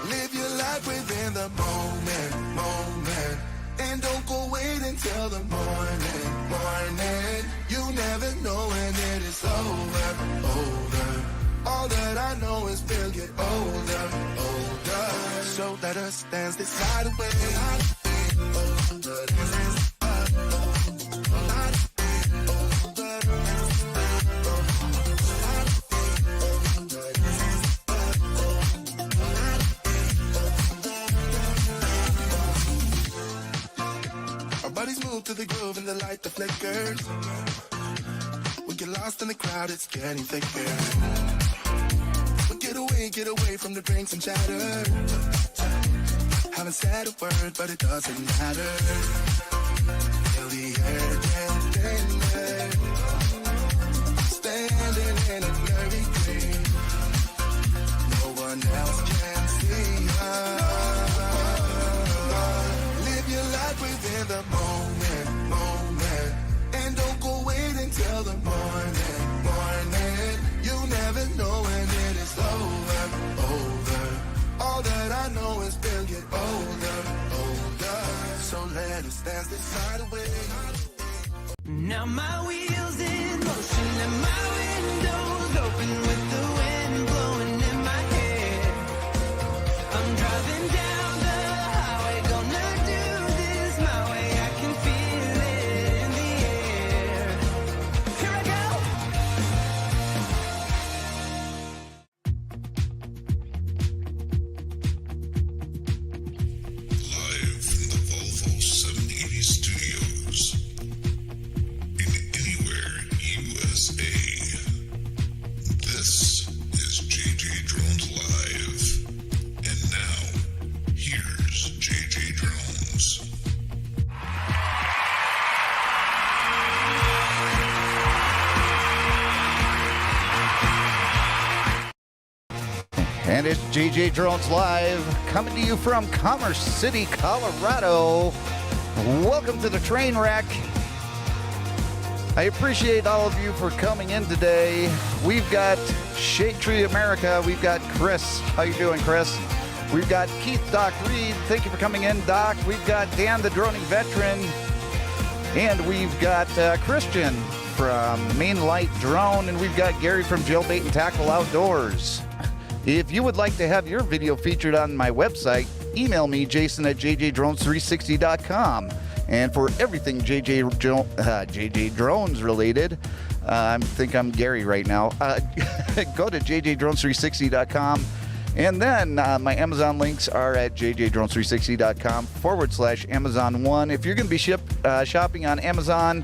Live your life within the moment. And don't go wait until the morning. You never know when it is over. All that I know is we'll get older. So let us dance this night away. Our bodies move to the groove and the light that flickers. We get lost in the crowd, it's getting thicker. We get away from the drinks and chatter. Haven't said a word, but it doesn't matter. Feel the air getting thinner. Standing in a blurry green. No one else can see us. Live your life within the moment. And don't go wait until the morning. You never know when it is over. All that I know is we'll get older. So let us dance this night away. Now my wheels in motion and my windows open with the wind blowing in my hair. I'm driving down the highway, gonna do this my way. I can feel it in the air. Here I go. Live from the Volvo 780 studios in anywhere USA. This is JJDrones Live. And now, here's JJDrones. And it's JJDrones Live, coming to you from Commerce City, Colorado. Welcome to the train wreck. I appreciate all of you for coming in today. We've got Shade Tree America. We've got Chris. How you doing, Chris? We've got Keith Doc Reed. Thank you for coming in, Doc. We've got Dan, the droning veteran. And we've got Christian from Main Light Drone. And we've got Gary from Jailbait and Tackle Outdoors. If you would like to have your video featured on my website, email me, Jason at JJDrones360.com. And for everything JJ Drones related, I think I'm Gary right now, go to JJDrones360.com. And then my Amazon links are at JJDrones360.com/Amazon1. If you're going to be shopping on Amazon,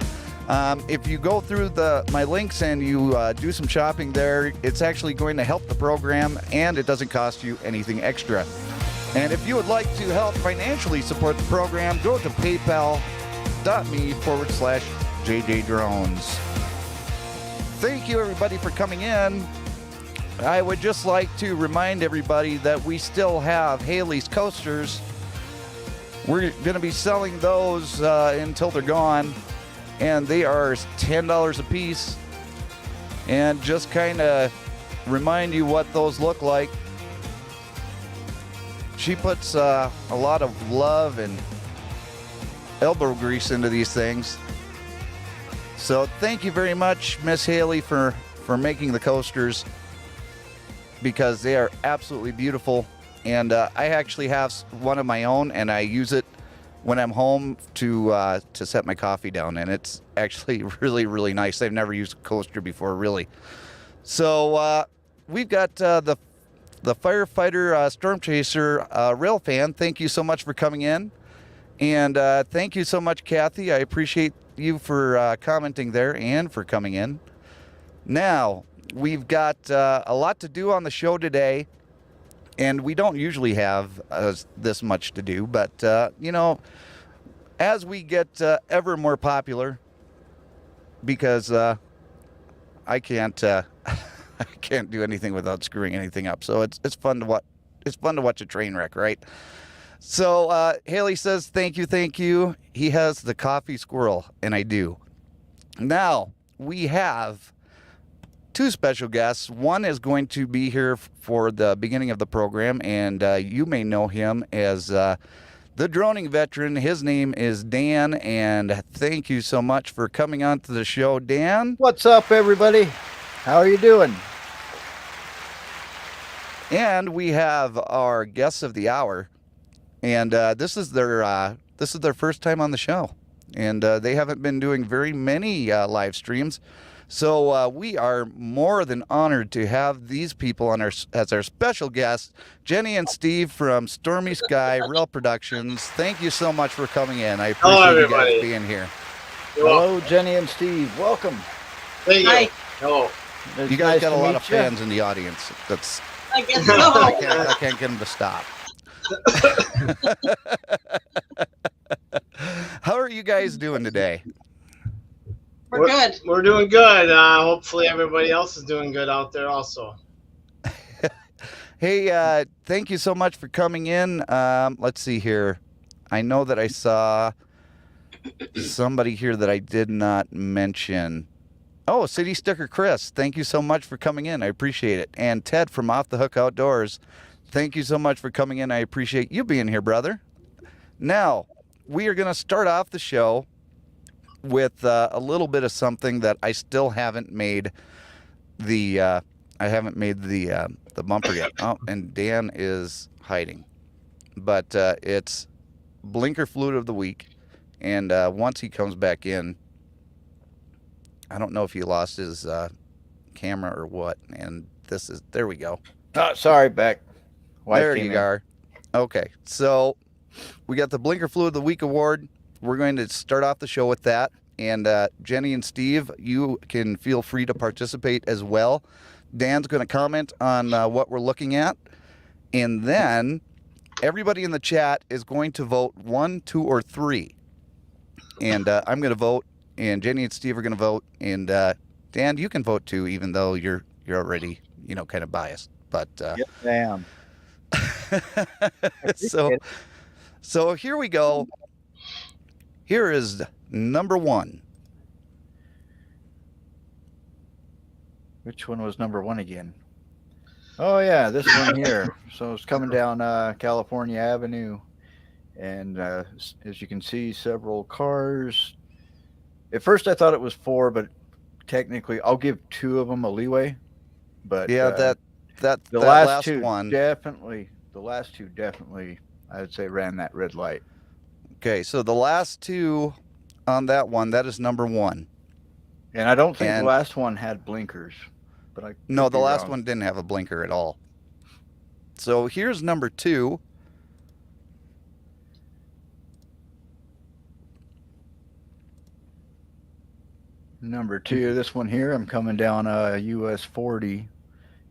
if you go through my links and you do some shopping there, it's actually going to help the program and it doesn't cost you anything extra. And if you would like to help financially support the program, go to paypal.me/JJDrones. Thank you everybody for coming in. I would just like to remind everybody that we still have Haley's coasters. We're going to be selling those until they're gone. And they are $10 a piece. And just kind of remind you what those look like. She puts a lot of love and elbow grease into these things. So thank you very much, Miss Haley, for making the coasters, because they are absolutely beautiful. And I actually have one of my own, and I use it when I'm home to set my coffee down, and it's actually really, really nice. I've never used a coaster before, really. So we've got the Firefighter Storm Chaser rail fan. Thank you so much for coming in, and thank you so much, Kathy. I appreciate you for commenting there and for coming in. Now we've got a lot to do on the show today. And we don't usually have this much to do, but, you know, as we get ever more popular, because I can't I can't do anything without screwing anything up. So it's fun to watch. It's fun to watch a train wreck, right? So Haley says, thank you. He has the coffee squirrel, and I do. Now we have two special guests. One is going to be here for the beginning of the program, and you may know him as the droning veteran. His name is Dan, and thank you so much for coming on to the show, Dan. What's up, everybody? How are you doing? And we have our guests of the hour, and this is their first time on the show, and they haven't been doing very many live streams, so we are more than honored to have these people on as our special guests, Jenny and Steve from Stormy Sky Real Productions. Thank you so much for coming in. I appreciate you guys being here. Hello, Jenny and Steve. Welcome. There you Hi. go. It's You guys nice got a to lot meet of ya. fans in the audience. That's I guess so. I can't get them to stop. How are you guys doing today? We're good. We're doing good. Hopefully everybody else is doing good out there also. Hey, thank you so much for coming in. Let's see here. I know that I saw somebody here that I did not mention. Oh, City Sticker Chris, thank you so much for coming in. I appreciate it. And Ted from Off the Hook Outdoors, thank you so much for coming in. I appreciate you being here, brother. Now, we are going to start off the show with a little bit of something that I still haven't made the the bumper yet. Oh, and Dan is hiding. But it's Blinker Fluid of the Week. And once he comes back in, I don't know if he lost his camera or what. And there we go. Oh, sorry, Beck. Wife There came you in. are. Okay, so we got the Blinker Fluid of the Week award. We're going to start off the show with that. And Jenny and Steve, you can feel free to participate as well. Dan's going to comment on what we're looking at. And then everybody in the chat is going to vote 1, 2, or 3. And I'm going to vote. And Jenny and Steve are going to vote. And Dan, you can vote too, even though you're already, kind of biased. But Yes, I am. so here we go. Here is number 1. Which one was number 1 again? Oh, yeah, this one here. So it's coming down California Avenue. And as you can see, several cars. At first, I thought it was 4, but technically, I'll give 2 of them a leeway. But Yeah, the that last two one. definitely, I would say, ran that red light. Okay, so the last 2 on that one, that is number 1. And I don't think And- the last one had blinkers. But I No, could the be last wrong. one didn't have a blinker at all. So here's number 2. Number 2, this one here, I'm coming down US 40,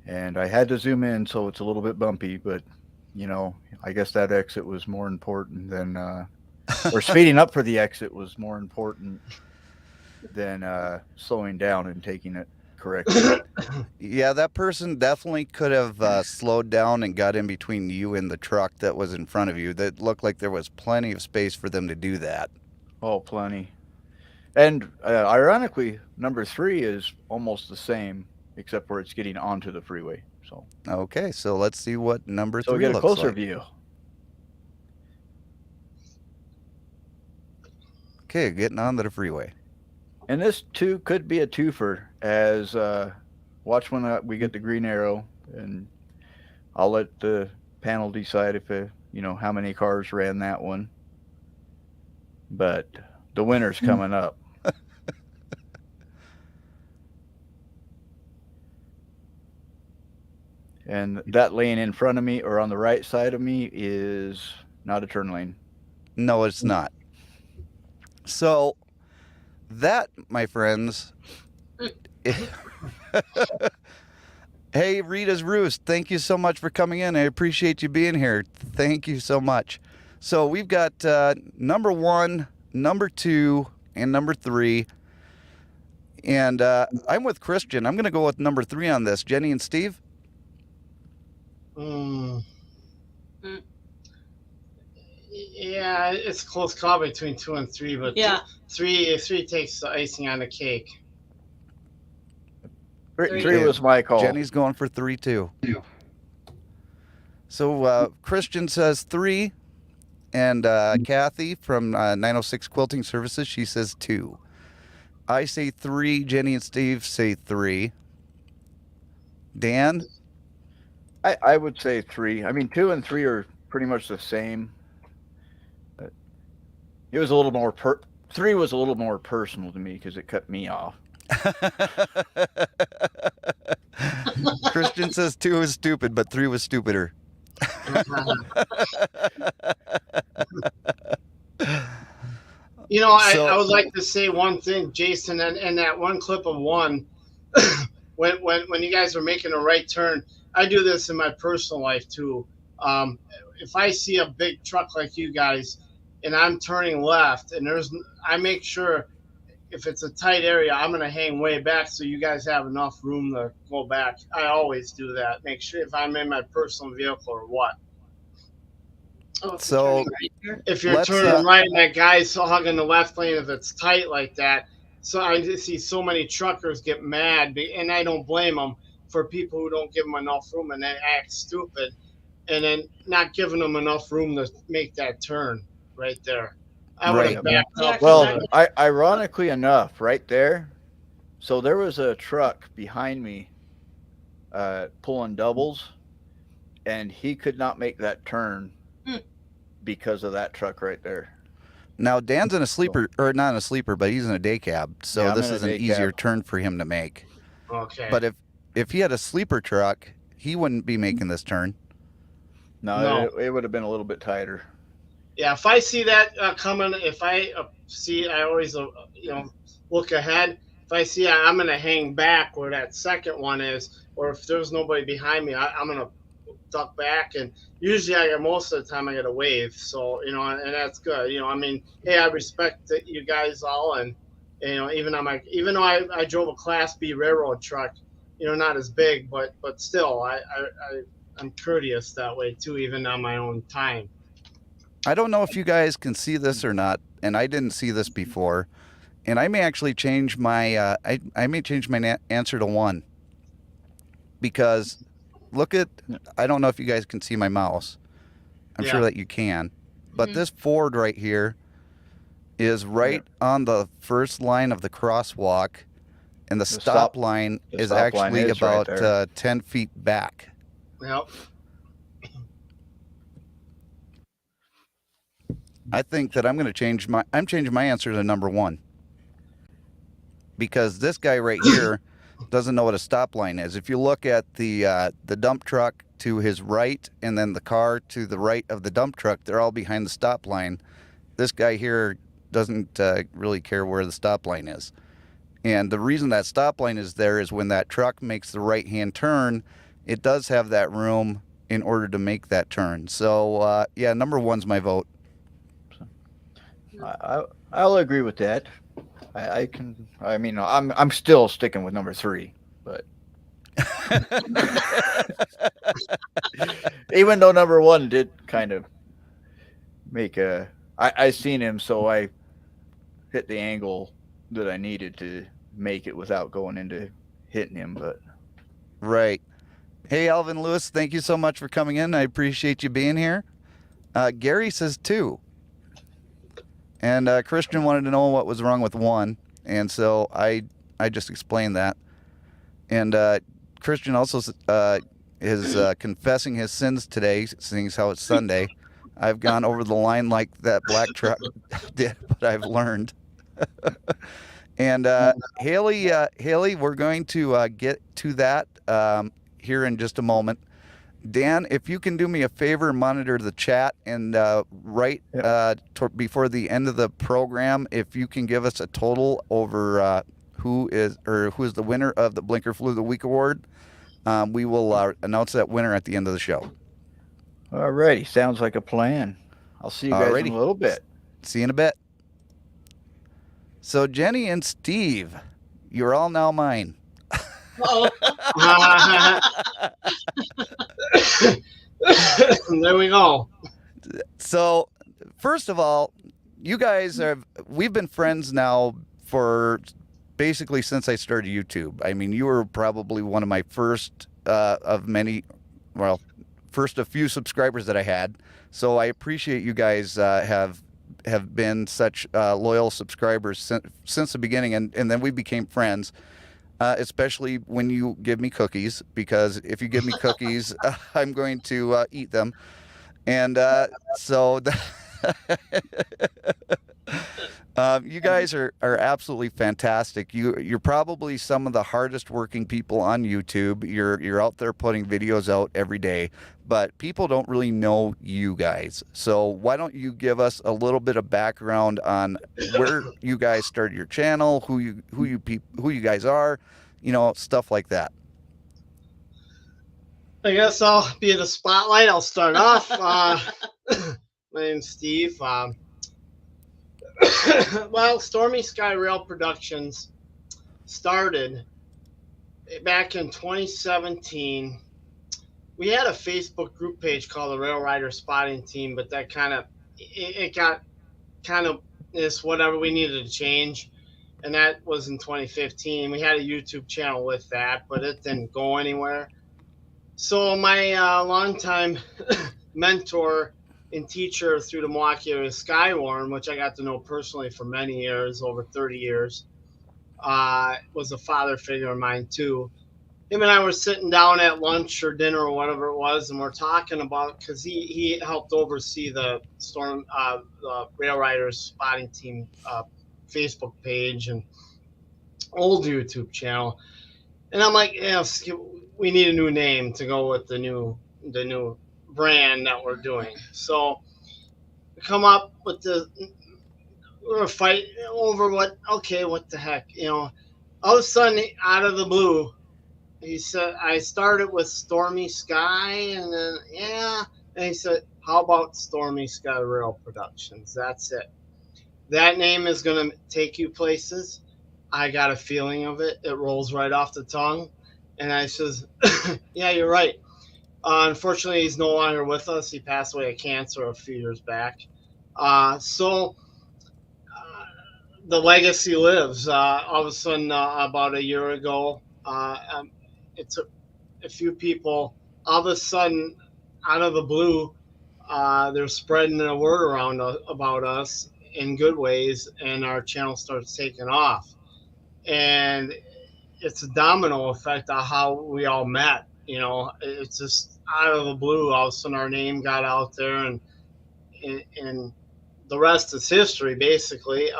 and I had to zoom in, so it's a little bit bumpy, but, I guess that exit was more important than, or speeding up for the exit was more important than slowing down and taking it correctly. Yeah, that person definitely could have slowed down and got in between you and the truck that was in front of you. That looked like there was plenty of space for them to do that. Oh, plenty. And ironically, number 3 is almost the same, except where it's getting onto the freeway. So, Okay, so let's see what number 3 we get a looks closer like. view. Okay, getting onto the freeway. And this too could be a twofer, as watch when we get the green arrow, and I'll let the panel decide if how many cars ran that one. But the winner's coming up. And that lane in front of me or on the right side of me is not a turn lane. No, it's not. So that, my friends. Hey, Rita's Roost, thank you so much for coming in. I appreciate you being here. Thank you so much. So we've got number 1, number 2, and number 3. And I'm with Christian. I'm going to go with number 3 on this. Jenny and Steve? Yeah, it's a close call between 2 and 3, but Yeah. three takes the icing on the cake. Three was my call. Jenny's going for 3 too. So Christian says 3, and Kathy from 906 Quilting Services, she says 2. I say 3. Jenny and Steve say 3. Dan? I would say 3. I mean, 2 and 3 are pretty much the same. But it was a little more 3 was a little more personal to me because it cut me off. Christian says 2 is stupid, but 3 was stupider. You know, I would like to say one thing, Jason, and that one clip of 1, when you guys are making a right turn, I do this in my personal life too. If I see a big truck like you guys and I'm turning left, and I make sure if it's a tight area, I'm going to hang way back so you guys have enough room to go back. I always do that. Make sure if I'm in my personal vehicle or what. Oh, So If you're turning right and that guy's hogging the left lane, if it's tight like that. So I just see so many truckers get mad, and I don't blame them for people who don't give them enough room and they act stupid, and then not giving them enough room to make that turn right there. I would have backed up. Well, ironically enough, right there, so there was a truck behind me pulling doubles, and he could not make that turn because of that truck right there. Now, Dan's in a sleeper, or not in a sleeper, but he's in a day cab, so Yeah, this is an easier turn for him to make. Okay. But if he had a sleeper truck, he wouldn't be making this turn. No. It would have been a little bit tighter. Yeah, if I see that coming, if I see, I always look ahead. If I see I'm going to hang back where that second one is, or if there's nobody behind me, I'm going to duck back. And usually, most of the time, I get a wave. So and that's good. I mean, hey, I respect you guys all, and even though I drove a Class B railroad truck, not as big, but still, I'm courteous that way too, even on my own time. I don't know if you guys can see this or not, and I didn't see this before, and I may actually change my I may change my answer to 1, because I don't know if you guys can see my mouse. I'm sure that you can, but this Ford right here is right on the first line of the crosswalk, and the stop line is actually about right 10 feet back. Yep. I think that I'm changing my answer to number 1, because this guy right here doesn't know what a stop line is. If you look at the dump truck to his right and then the car to the right of the dump truck, they're all behind the stop line. This guy here doesn't really care where the stop line is. And the reason that stop line is there is when that truck makes the right-hand turn, it does have that room in order to make that turn. So, yeah, number 1's my vote. I'll agree with that. I'm still sticking with number 3, but even though number 1 did kind of make I seen him, so I hit the angle that I needed to make it without going into hitting him. But right. Hey, Alvin Lewis, thank you so much for coming in. I appreciate you being here. Gary says 2. And Christian wanted to know what was wrong with 1, and so I just explained that. And Christian also is confessing his sins today, seeing how it's Sunday. I've gone over the line like that black truck did, but I've learned. And Haley, we're going to get to that here in just a moment. Dan, if you can do me a favor, monitor the chat, and before the end of the program, if you can give us a total over who is the winner of the Blinker Flu of the Week award, we will announce that winner at the end of the show. Alrighty, sounds like a plan. I'll see you guys in a little bit. See you in a bit. So Jenny and Steve, you're all now mine. There we go. So, first of all, you guys we've been friends now for basically since I started YouTube. I mean, you were probably one of my first of many, well, first of few subscribers that I had. So I appreciate you guys have been such loyal subscribers since the beginning, and then we became friends. Especially when you give me cookies, because if you give me cookies, I'm going to eat them. And so you guys are absolutely fantastic. You're probably some of the hardest working people on YouTube. You're out there putting videos out every day, but people don't really know you guys. So why don't you give us a little bit of background on where you guys started your channel, who you guys are, stuff like that. I guess I'll be in the spotlight. I'll start off. My name's Steve. Well, Stormy Sky Rail Productions started back in 2017. We had a Facebook group page called the Rail Rider Spotting Team, but that it got this whatever we needed to change, and that was in 2015. We had a YouTube channel with that, but it didn't go anywhere. So my longtime mentor and teacher through the Milwaukee area, Skywarn, which I got to know personally for many years, over 30 years, was a father figure of mine too. Him and I were sitting down at lunch or dinner or whatever it was, and we're talking about, because he helped oversee the the Rail Riders Spotting Team Facebook page and old YouTube channel. And I'm like, we need a new name to go with the new brand that we're doing. So we come up with we're fighting over what the heck, all of a sudden, out of the blue, he said, I started with Stormy Sky, and then and he said, how about Stormy Sky Rail Productions? That's it. That name is going to take you places. I got a feeling of it. It rolls right off the tongue. And I says, yeah, you're right. Unfortunately, he's no longer with us. He passed away of cancer a few years back. So the legacy lives. All of a sudden, about a year ago, it took a few people. All of a sudden, out of the blue, they're spreading the word around about us in good ways, and our channel starts taking off. And it's a domino effect of how we all met. It's just out of the blue. All of a sudden, our name got out there, and the rest is history, basically.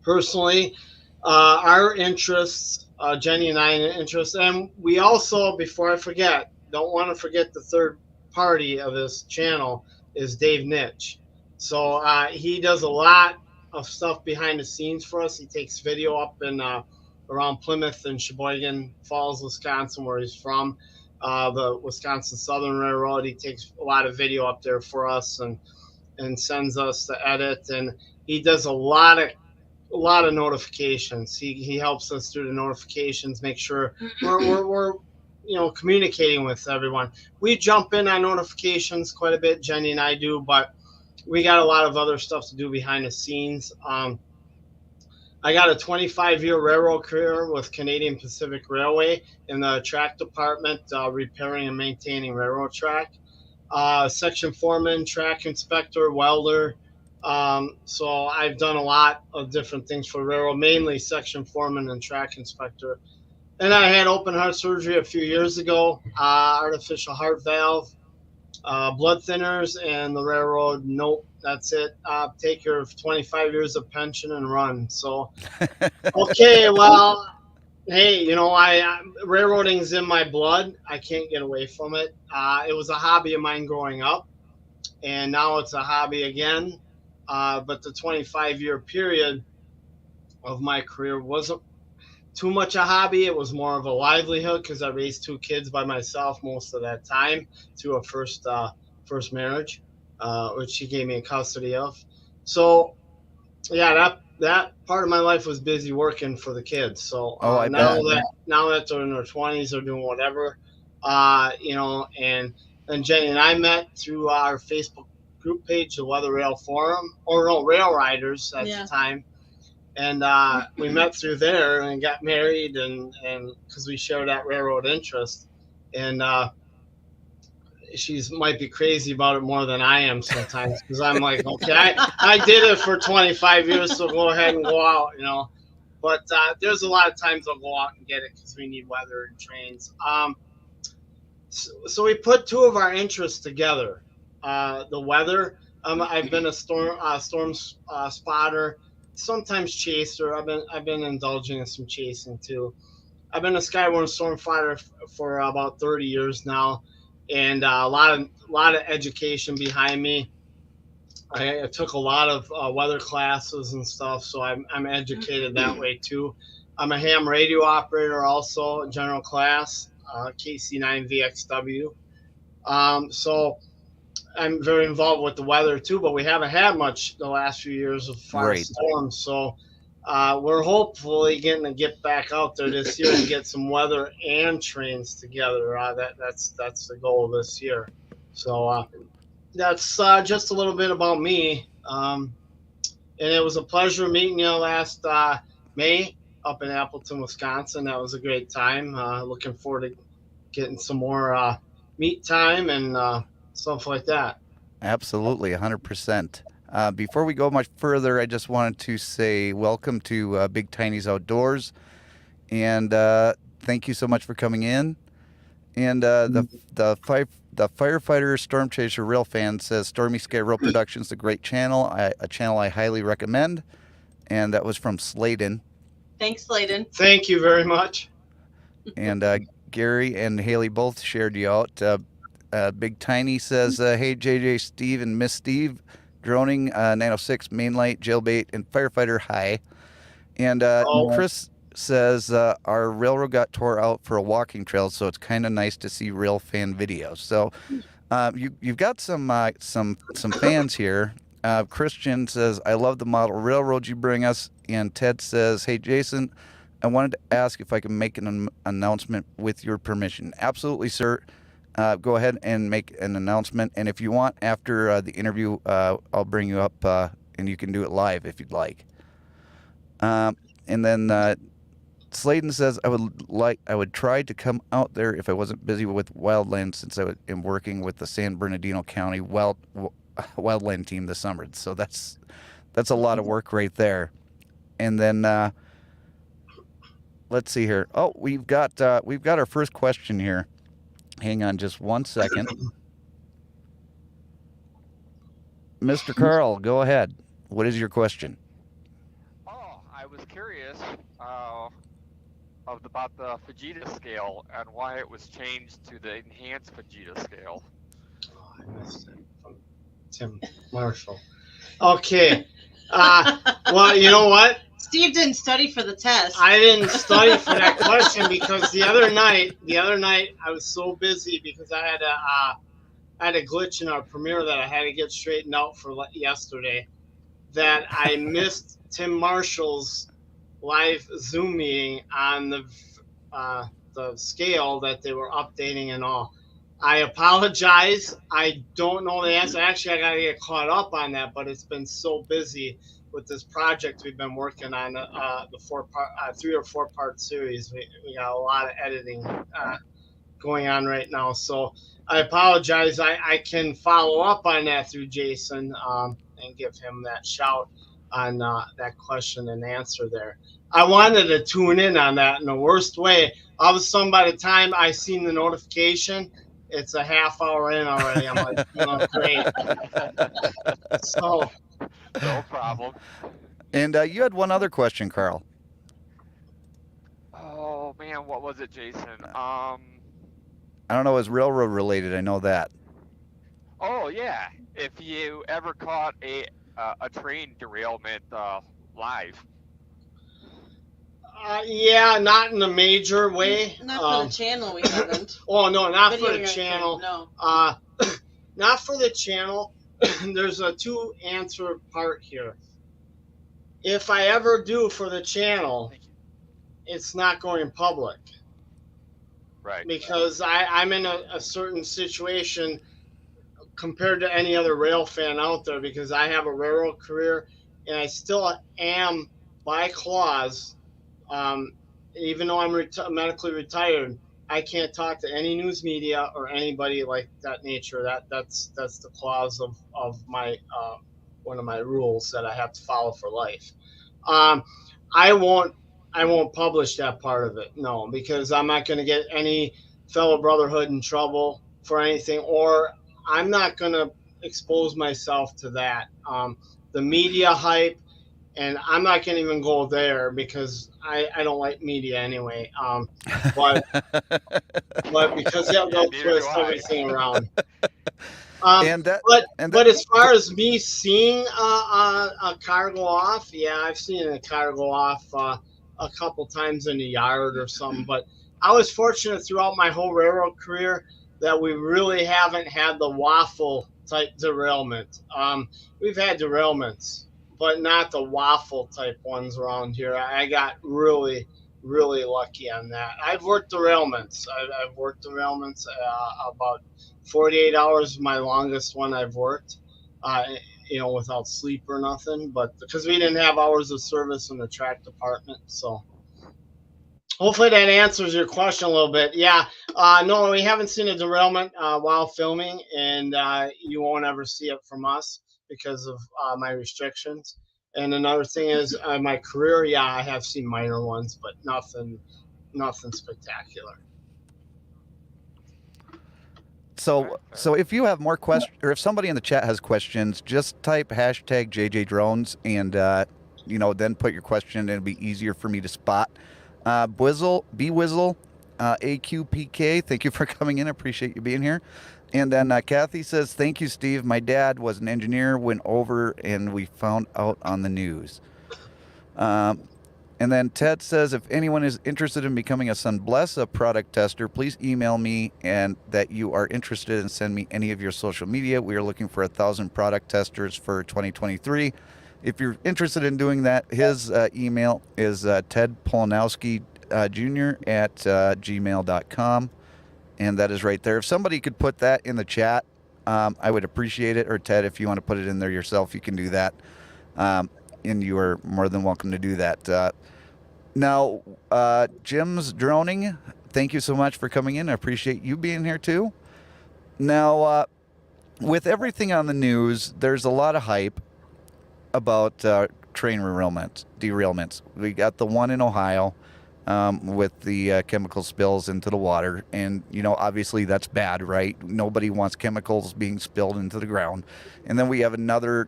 Personally, our interests, Jenny and I, interests, and we also, before I forget, don't want to forget the third party of this channel is Dave Nitch. So he does a lot of stuff behind the scenes for us. He takes video up in around Plymouth and Sheboygan Falls, Wisconsin, where he's from, the Wisconsin Southern Railroad. He takes a lot of video up there for us and sends us to edit. And he does a lot of notifications. He helps us through the notifications, make sure we're communicating with everyone. We jump in on notifications quite a bit, Jenny and I do, but we got a lot of other stuff to do behind the scenes. I got a 25-year railroad career with Canadian Pacific Railway in the track department, repairing and maintaining railroad track. Section foreman, track inspector, welder. So I've done a lot of different things for railroad, mainly section foreman and track inspector. And I had open heart surgery a few years ago, artificial heart valve, blood thinners, and the railroad, nope, that's it. Take your 25 years of pension and run. So, okay, well, hey, railroading's in my blood. I can't get away from it. It was a hobby of mine growing up, and now it's a hobby again. But the 25-year period of my career wasn't too much a hobby. It was more of a livelihood because I raised 2 kids by myself most of that time through a first marriage, which she gave me custody of. So, yeah, that part of my life was busy working for the kids. So now that they're in their 20s, they're doing whatever, and Jenny and I met through our Facebook group page, the Weather Rail Forum, or no, Rail Riders at the time. and we met through there and got married, and because we share that railroad interest, and she's might be crazy about it more than I am sometimes because I'm like, okay, I did it for 25 years, so go ahead and go out, you know. But there's a lot of times I'll go out and get it because we need weather and trains. So we put two of our interests together. The weather. I've been a storm spotter, sometimes chaser. I've been indulging in some chasing too. I've been a Skywarn storm fighter for about 30 years now, and a lot of education behind me. I took a lot of weather classes and stuff, so I'm educated that way too. I'm a ham radio operator, also general class, KC9VXW. So I'm very involved with the weather too, but we haven't had much the last few years of fire storms. So we're hopefully getting to get back out there this year and get some weather and trains together. That's the goal this year. So that's just a little bit about me. And it was a pleasure meeting you last May up in Appleton, Wisconsin. That was a great time. Looking forward to getting some more meet time and stuff like that. Absolutely, 100%. Before we go much further, I just wanted to say welcome to Big Tiny's Outdoors, and thank you so much for coming in. And the firefighter storm chaser rail fan says Stormy Sky Rail Productions is a great channel, a channel I highly recommend. And that was from Sladen. Thanks, Sladen. Thank you very much. And Gary and Haley both shared you out. Big Tiny says, hey, JJ, Steve, and Miss Steve, droning, 906, mainlight, jailbait, and firefighter, hi. And Chris says, our railroad got tore out for a walking trail, so it's kind of nice to see rail fan videos. So you've got some fans here. Christian says, I love the model railroad you bring us. And Ted says, hey, Jason, I wanted to ask if I can make an announcement with your permission. Absolutely, sir. Go ahead and make an announcement. And if you want, after the interview, I'll bring you up and you can do it live if you'd like. And then Sladen says, I would try to come out there if I wasn't busy with wildland, since I am working with the San Bernardino County wildland team this summer. So that's a lot of work right there. And then let's see here. Oh, we've got our first question here. Hang on just 1 second. Mr. Carl, go ahead. What is your question? Oh, I was curious about the Fujita scale and why it was changed to the enhanced Fujita scale. Oh, I missed it from Tim Marshall. Okay. Well, you know what? Steve didn't study for the test. I didn't study for that question because the other night I was so busy because I had a glitch in our premiere that I had to get straightened out for yesterday, that I missed Tim Marshall's live Zoom meeting on the scale that they were updating and all. I apologize. I don't know the answer. Actually, I got to get caught up on that, but it's been so busy with this project we've been working on, the 3 or 4 part series. We got a lot of editing going on right now. So I apologize. I can follow up on that through Jason and give him that shout on that question and answer there. I wanted to tune in on that in the worst way. All of a sudden, by the time I seen the notification, it's a half hour in already. I'm like, oh, great. So, no problem. And you had one other question, Carl. Oh man, what was it, Jason? I don't know. It was railroad related. I know that. Oh yeah, if you ever caught a train derailment live. Yeah, not in a major way. Not for the channel, we haven't. Oh no, not Video for the record, channel. no. Not for the channel. There's a 2 answer part here. If I ever do for the channel, it's not going public. Right. Because I'm in a certain situation compared to any other rail fan out there, because I have a railroad career and I still am by clause, even though I'm medically retired, I can't talk to any news media or anybody like that nature. That's the clause of my one of my rules that I have to follow for life. Um, I won't publish that part of it, no, because I'm not going to get any fellow brotherhood in trouble for anything, or I'm not going to expose myself to that. The media hype, and I'm not going to even go there because I don't like media anyway. But because they'll Neither do twist I. everything around. And that But and but that as far as me seeing a car go off, yeah, I've seen a car go off a couple times in the yard or something. But I was fortunate throughout my whole railroad career that we really haven't had the waffle type derailment. We've had derailments, but not the waffle type ones around here. I got really lucky on that. I've worked derailments. I've worked derailments about 48 hours is my longest one I've worked, uh, without sleep or nothing. But because we didn't have hours of service in the track department, so hopefully that answers your question a little bit. Yeah, no, we haven't seen a derailment while filming, and you won't ever see it from us because of my restrictions. And another thing is, my career, yeah, I have seen minor ones, but nothing spectacular. So if you have more questions, or if somebody in the chat has questions, just type hashtag JJDrones and then put your question, and it'll be easier for me to spot. Bwizzle, B-Wizzle, AQPK, thank you for coming in. I appreciate you being here. And then Kathy says, thank you, Steve. My dad was an engineer, went over, and we found out on the news. And then Ted says, if anyone is interested in becoming a Sunblessa product tester, please email me and that you are interested and send me any of your social media. We are looking for 1,000 product testers for 2023. If you're interested in doing that, his email is Ted Polanowski Jr. at gmail.com. And that is right there. If somebody could put that in the chat, I would appreciate it. Or Ted, if you want to put it in there yourself, you can do that. And you are more than welcome to do that. Now, Jim's Droning, thank you so much for coming in. I appreciate you being here too. Now, with everything on the news, there's a lot of hype about train derailments. We got the one in Ohio with the chemical spills into the water. And, obviously that's bad, right? Nobody wants chemicals being spilled into the ground. And then we have another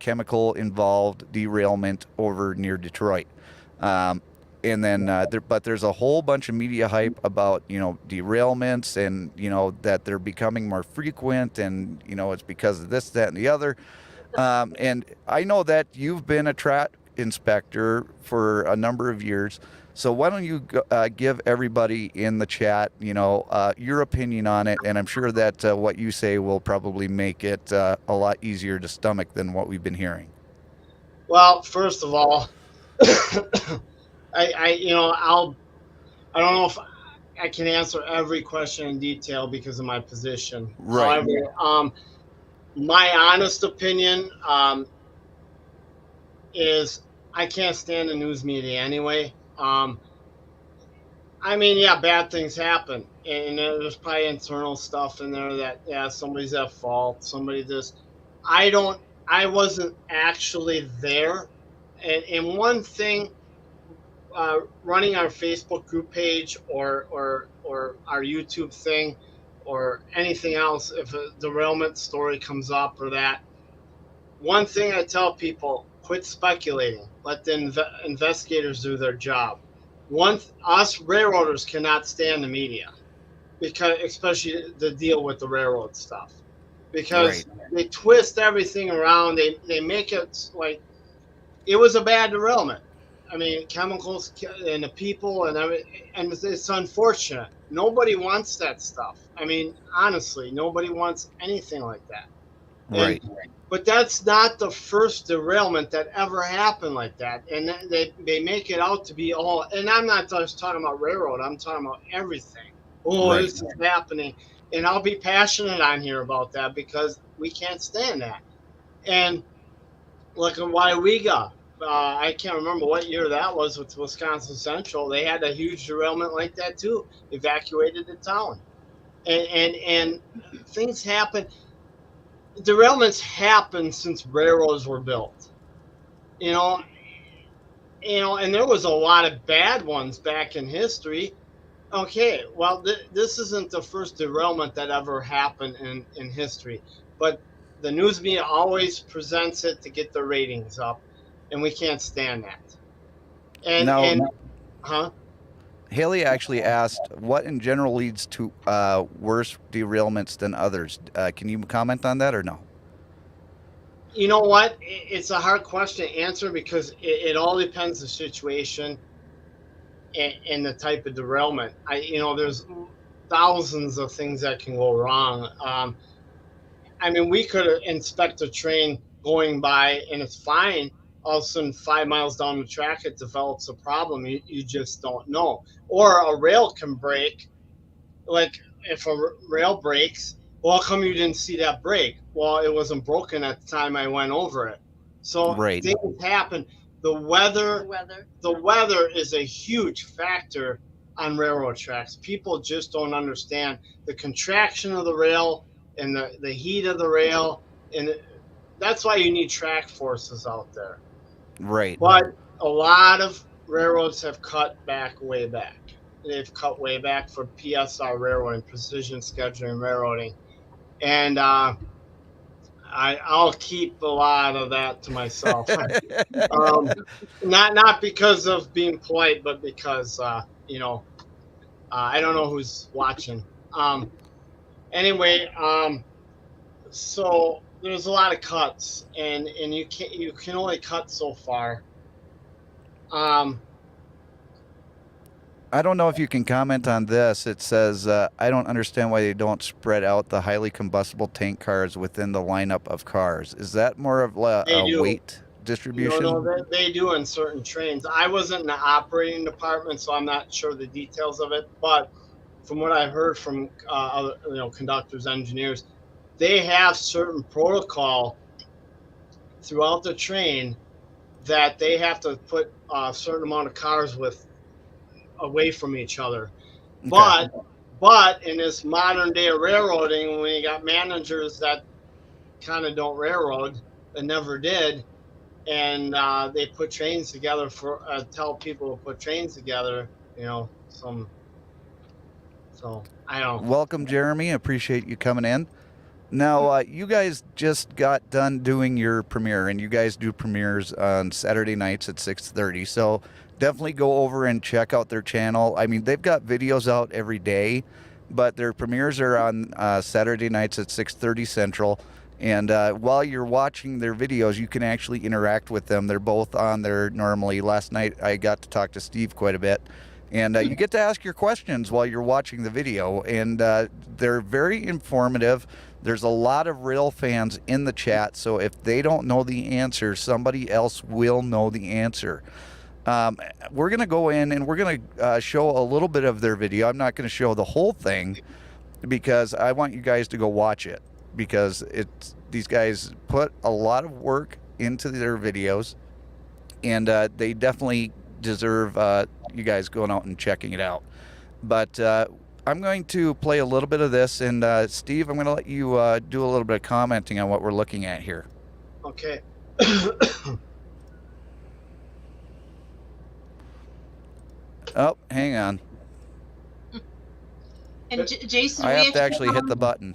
chemical-involved derailment over near Detroit. And then, but there's a whole bunch of media hype about, derailments and, that they're becoming more frequent and, it's because of this, that, and the other. And I know that you've been a track inspector for a number of years. So why don't you give everybody in the chat, your opinion on it. And I'm sure that what you say will probably make it a lot easier to stomach than what we've been hearing. Well, first of all, I don't know if I can answer every question in detail because of my position. Right. However, my honest opinion is I can't stand the news media anyway. Bad things happen, and there's probably internal stuff in there that somebody's at fault, somebody this. I wasn't actually there, and one thing. Running our Facebook group page or our YouTube thing or anything else, if a derailment story comes up or that, one thing I tell people, quit speculating. Let the investigators do their job. Us railroaders cannot stand the media, because especially to deal with the railroad stuff, because they twist everything around. They make it like it was a bad derailment. I mean, chemicals and the people and everything, and it's unfortunate. Nobody wants that stuff. I mean, honestly, nobody wants anything like that. Right. But that's not the first derailment that ever happened like that. And they make it out to be all, and I'm not just talking about railroad, I'm talking about everything. This is happening. And I'll be passionate on here about that because we can't stand that. And look at Waiwiga. I can't remember what year that was with Wisconsin Central. They had a huge derailment like that too. Evacuated the town, and things happen. Derailments happen since railroads were built. You know, and there was a lot of bad ones back in history. Okay, well, this isn't the first derailment that ever happened in history, but the news media always presents it to get the ratings up, and we can't stand that. Now, And huh? Haley actually asked, what in general leads to worse derailments than others? Can you comment on that or no? You know what? It's a hard question to answer because it all depends the situation and the type of derailment. There's thousands of things that can go wrong. I mean, we could inspect a train going by and it's fine. All of a sudden, 5 miles down the track, it develops a problem. You just don't know. Or a rail can break. Like if a rail breaks, well, how come you didn't see that break? Well, it wasn't broken at the time I went over it. So Right. things happen. The weather is a huge factor on railroad tracks. People just don't understand the contraction of the rail and the heat of the rail, and that's why you need track forces out there. Right. But a lot of railroads have cut back way back. They've cut way back for PSR railroading, precision scheduling railroading, and I'll keep a lot of that to myself. Not because of being polite, but because I don't know who's watching. Anyway, so there's a lot of cuts, and you can only cut so far. I don't know if you can comment on this. It says, I don't understand why they don't spread out the highly combustible tank cars within the lineup of cars. Is that more of a weight distribution? No, they do in certain trains. I wasn't in the operating department, so I'm not sure the details of it. But from what I heard from other, conductors, engineers, they have certain protocol throughout the train that they have to put a certain amount of cars away from each other. Okay. But in this modern day of railroading, when you got managers that kind of don't railroad and never did, and they put trains together tell people to put trains together, so I don't know. Welcome, Jeremy. Appreciate you coming in. Now, you guys just got done doing your premiere, and you guys do premieres on Saturday nights at 6:30. So definitely go over and check out their channel. I mean, they've got videos out every day, but their premieres are on Saturday nights at 6:30 Central. And while you're watching their videos, you can actually interact with them. They're both on there normally. Last night, I got to talk to Steve quite a bit. And you get to ask your questions while you're watching the video. And they're very informative. There's a lot of rail fans in the chat. So if they don't know the answer, somebody else will know the answer. We're going to go in and we're going to show a little bit of their video. I'm not going to show the whole thing because I want you guys to go watch it, because these guys put a lot of work into their videos, and they definitely deserve you guys going out and checking it out. But I'm going to play a little bit of this, and Steve, I'm going to let you do a little bit of commenting on what we're looking at here. Okay. Oh, hang on. And Jason, I have to actually hit the button.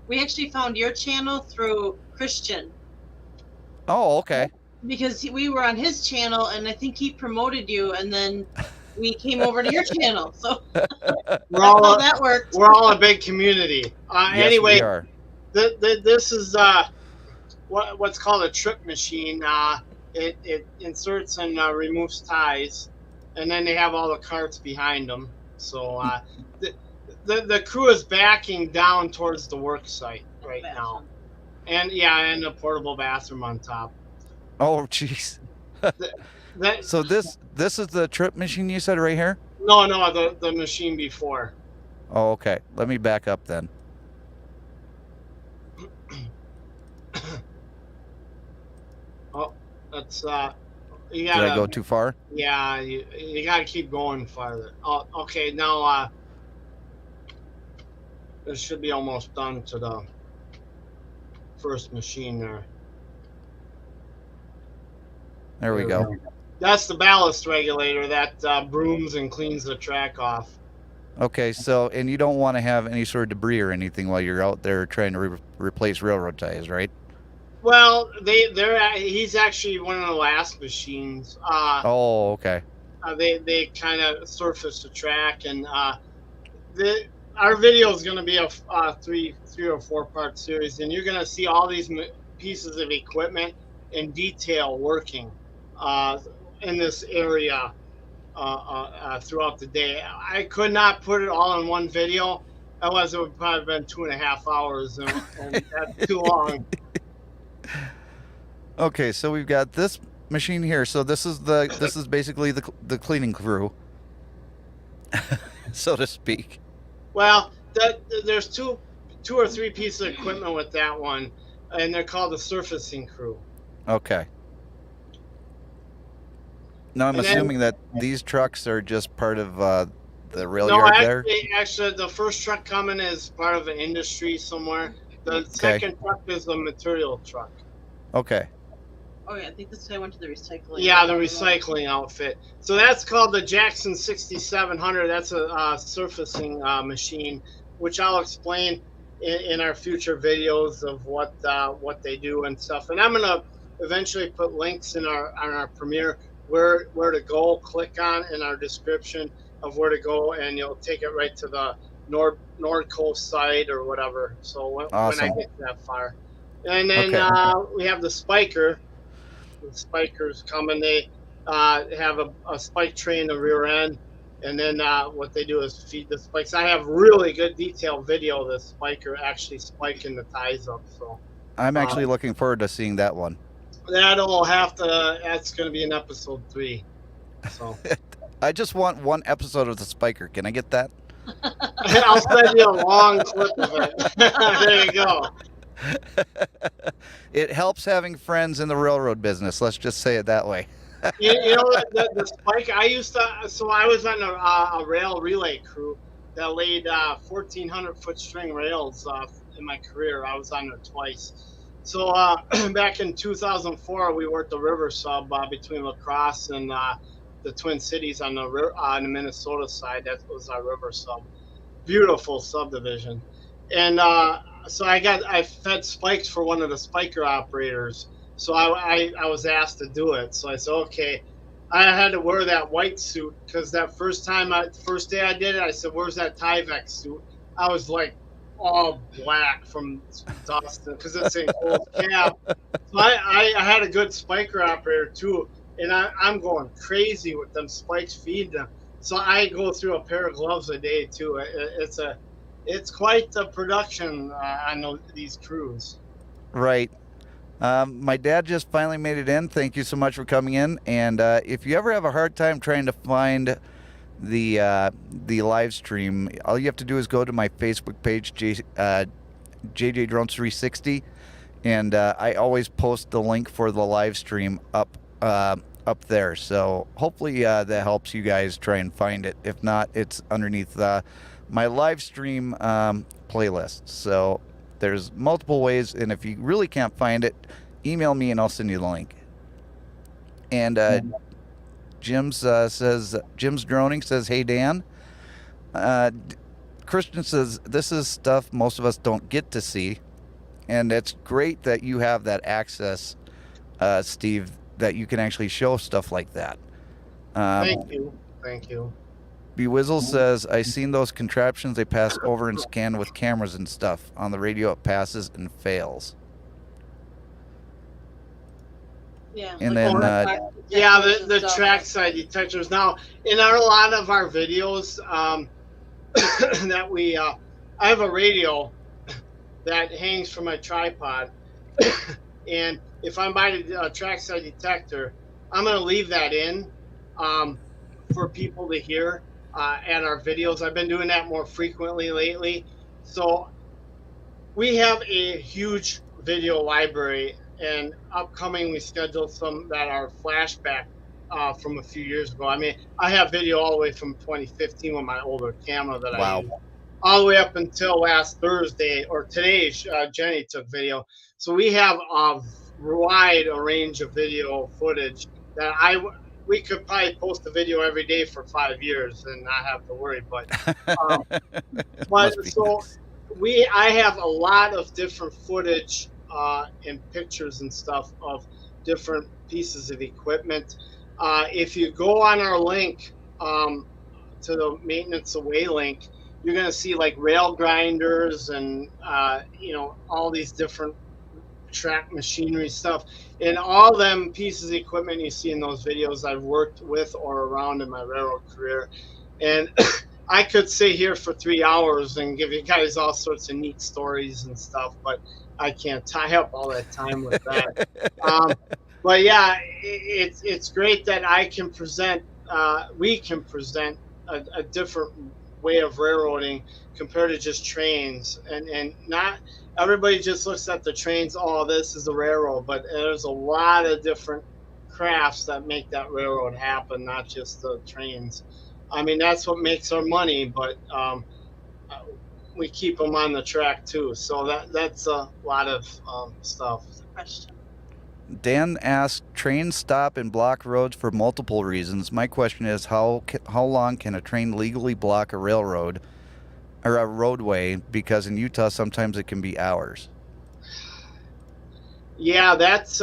We actually found your channel through Christian Oh, okay. because we were on his channel, and I think he promoted you, and then we came over to your channel. So We're all how that worked. we're all a big community. Yes, Anyway, we are. this is what's called a trip machine. It inserts and removes ties, and then they have all the carts behind them. So the crew is backing down towards the work site right now, and a portable bathroom on top. Oh, jeez. So this is the trip machine you said right here? No, the machine before. Oh, okay. Let me back up then. Oh, that's You Did I go gotta, too far? yeah, you gotta keep going farther. Oh, okay, now this should be almost done to the first machine there. There we go. That's the ballast regulator that brooms and cleans the track off. Okay, so, and you don't want to have any sort of debris or anything while you're out there trying to replace railroad ties, right? Well, he's actually one of the last machines. Oh, okay. They kind of surface the track, and our video is going to be a three or 4 part series, and you're going to see all these pieces of equipment in detail working in this area throughout the day. I could not put it all in one video, otherwise it would probably have been 2.5 hours, and that's too long. Okay, so we've got this machine here. So this is basically the cleaning crew, so to speak. Well, there's two or three pieces of equipment with that one, and they're called the surfacing crew. Okay. Now I'm And then- assuming that these trucks are just part of the rail yard there. Actually, the first truck coming is part of an industry somewhere. The second truck is the material truck. Okay. Oh yeah, I think this guy went to the recycling. Yeah, the recycling outfit. So that's called the Jackson 6700. That's a surfacing machine, which I'll explain in our future videos of what they do and stuff. And I'm gonna eventually put links in our Premiere where to go. Click on in our description of where to go, and you'll take it right to the Nord Coast site or whatever. So when I get that far, and then we have the spiker. The spikers come and they have a spike tray in the rear end, and then what they do is feed the spikes. I have really good detailed video of the spiker actually spiking the ties up. So I'm actually looking forward to seeing that one. That's going to be in episode 3. So I just want one episode of the spiker. Can I get that? I'll send you a long clip of it. There you go. It helps having friends in the railroad business. Let's just say it that way. You know the spike. I was on a rail relay crew that laid 1,400-foot string rails in my career. I was on there twice. So back in 2004, we worked the river sub between La Crosse and the Twin Cities on the Minnesota side. That was our river sub. Beautiful subdivision. And so I fed spikes for one of the spiker operators. So I was asked to do it. So I said, okay. I had to wear that white suit because that first day I did it, I said, where's that Tyvek suit? I was like all black from dust because it's in cold cab. So I had a good spiker operator too. And I'm going crazy with them spikes feeding them. So I go through a pair of gloves a day too. It's quite the production on these crews. Right. My dad just finally made it in. Thank you so much for coming in. And if you ever have a hard time trying to find the live stream, all you have to do is go to my Facebook page, JJDrones 360, and I always post the link for the live stream up there. So hopefully that helps you guys try and find it. If not, it's underneath my live stream playlist. So there's multiple ways, and if you really can't find it, email me and I'll send you the link. And Jim's Droning says, hey Dan. Christian says, this is stuff most of us don't get to see, and it's great that you have that access, Steve, that you can actually show stuff like that. Thank you. Bewizzle says, I seen those contraptions they pass over and scan with cameras and stuff. On the radio it passes and fails. Yeah. And like then, The trackside detectors. Now, in a lot of our videos that we, I have a radio that hangs from my tripod, and if I'm by the trackside detector, I'm going to leave that in for people to hear at our videos. I've been doing that more frequently lately. So we have a huge video library, and upcoming we scheduled some that are flashback from a few years ago. I mean, I have video all the way from 2015 with my older camera that I Wow. use, all the way up until last Thursday or today. Jenny took video, so we have a wide a range of video footage that we could probably post a video every day for 5 years and not have to worry. Um, but Must be so nice. I have a lot of different footage and pictures and stuff of different pieces of equipment. If you go on our link to the maintenance away link, you're going to see like rail grinders and all these different track machinery stuff, and all them pieces of equipment you see in those videos I've worked with or around in my railroad career. And I could sit here for 3 hours and give you guys all sorts of neat stories and stuff, but I can't tie up all that time with that. But yeah, it's great that I can present, we can present a different way of railroading compared to just trains, and not everybody just looks at the trains. Oh, this is a railroad, but there's a lot of different crafts that make that railroad happen, not just the trains. I mean, that's what makes our money, but we keep them on the track too. So that's a lot of stuff. Question. Dan asked, trains stop and block roads for multiple reasons. My question is, how long can a train legally block a railroad or a roadway? Because in Utah, sometimes it can be hours. Yeah, that's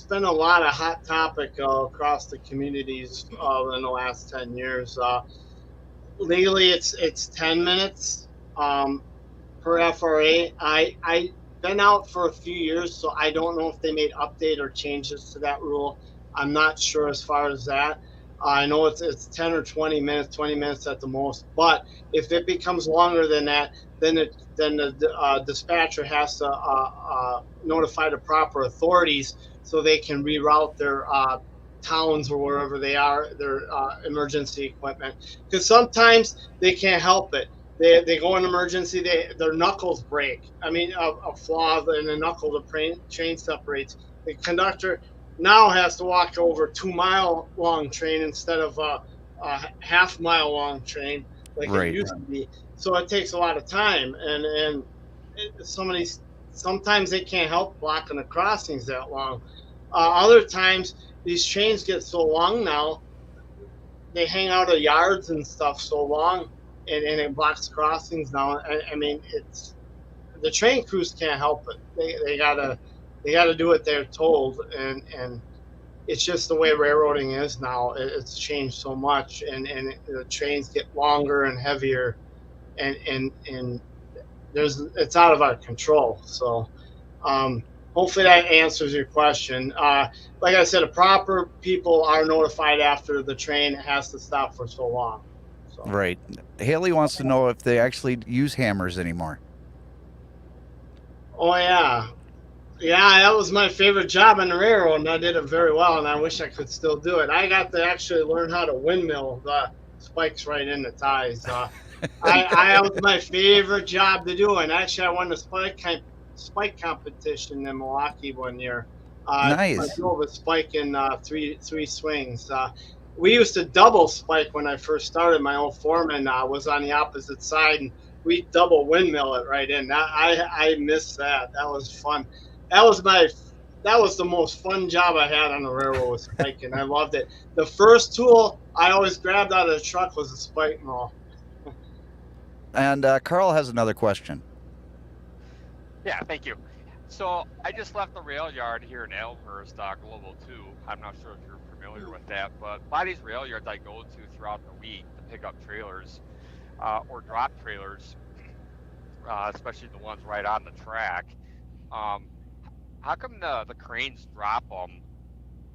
been a lot of hot topic across the communities in the last 10 years. Legally, it's 10 minutes per FRA. I been out for a few years, so I don't know if they made update or changes to that rule. I'm not sure as far as that. I know it's 10 or 20 minutes, 20 minutes at the most. But if it becomes longer than that, then the dispatcher has to notify the proper authorities so they can reroute their towns or wherever they are, their emergency equipment. Because sometimes they can't help it. They go in emergency, their knuckles break. I mean, a flaw in the knuckle, the train separates. The conductor now has to walk over 2 mile long train instead of a half-mile long train like Right. it used to be. So it takes a lot of time, and sometimes they can't help blocking the crossings that long. Other times these trains get so long now, they hang out of yards and stuff so long, and it blocks crossings now. I mean, it's the train crews can't help it. They gotta do what they're told, and it's just the way railroading is now. It's changed so much, and the trains get longer and heavier, and it's out of our control. So hopefully that answers your question. Like I said, the proper people are notified after the train has to stop for so long. So. Right. Haley wants to know if they actually use hammers anymore. Oh yeah, that was my favorite job on the railroad, and I did it very well, and I wish I could still do it. I got to actually learn how to windmill the spikes right in the ties. I was my favorite job to do, and actually I won the spike competition in Milwaukee one year. Nice. I drove a spike in three swings. We used to double spike when I first started. My old foreman was on the opposite side, and we double windmill it right in. I missed that. That was fun. That was the most fun job I had on the railroad, was spiking. I loved it. The first tool I always grabbed out of the truck was a spike mill. And Carl has another question. Yeah, thank you. So I just left the rail yard here in Elmhurst, Global 2. I'm not sure if you're familiar with that, but a lot of these rail yards I go to throughout the week to pick up trailers or drop trailers, especially the ones right on the track. How come the cranes drop them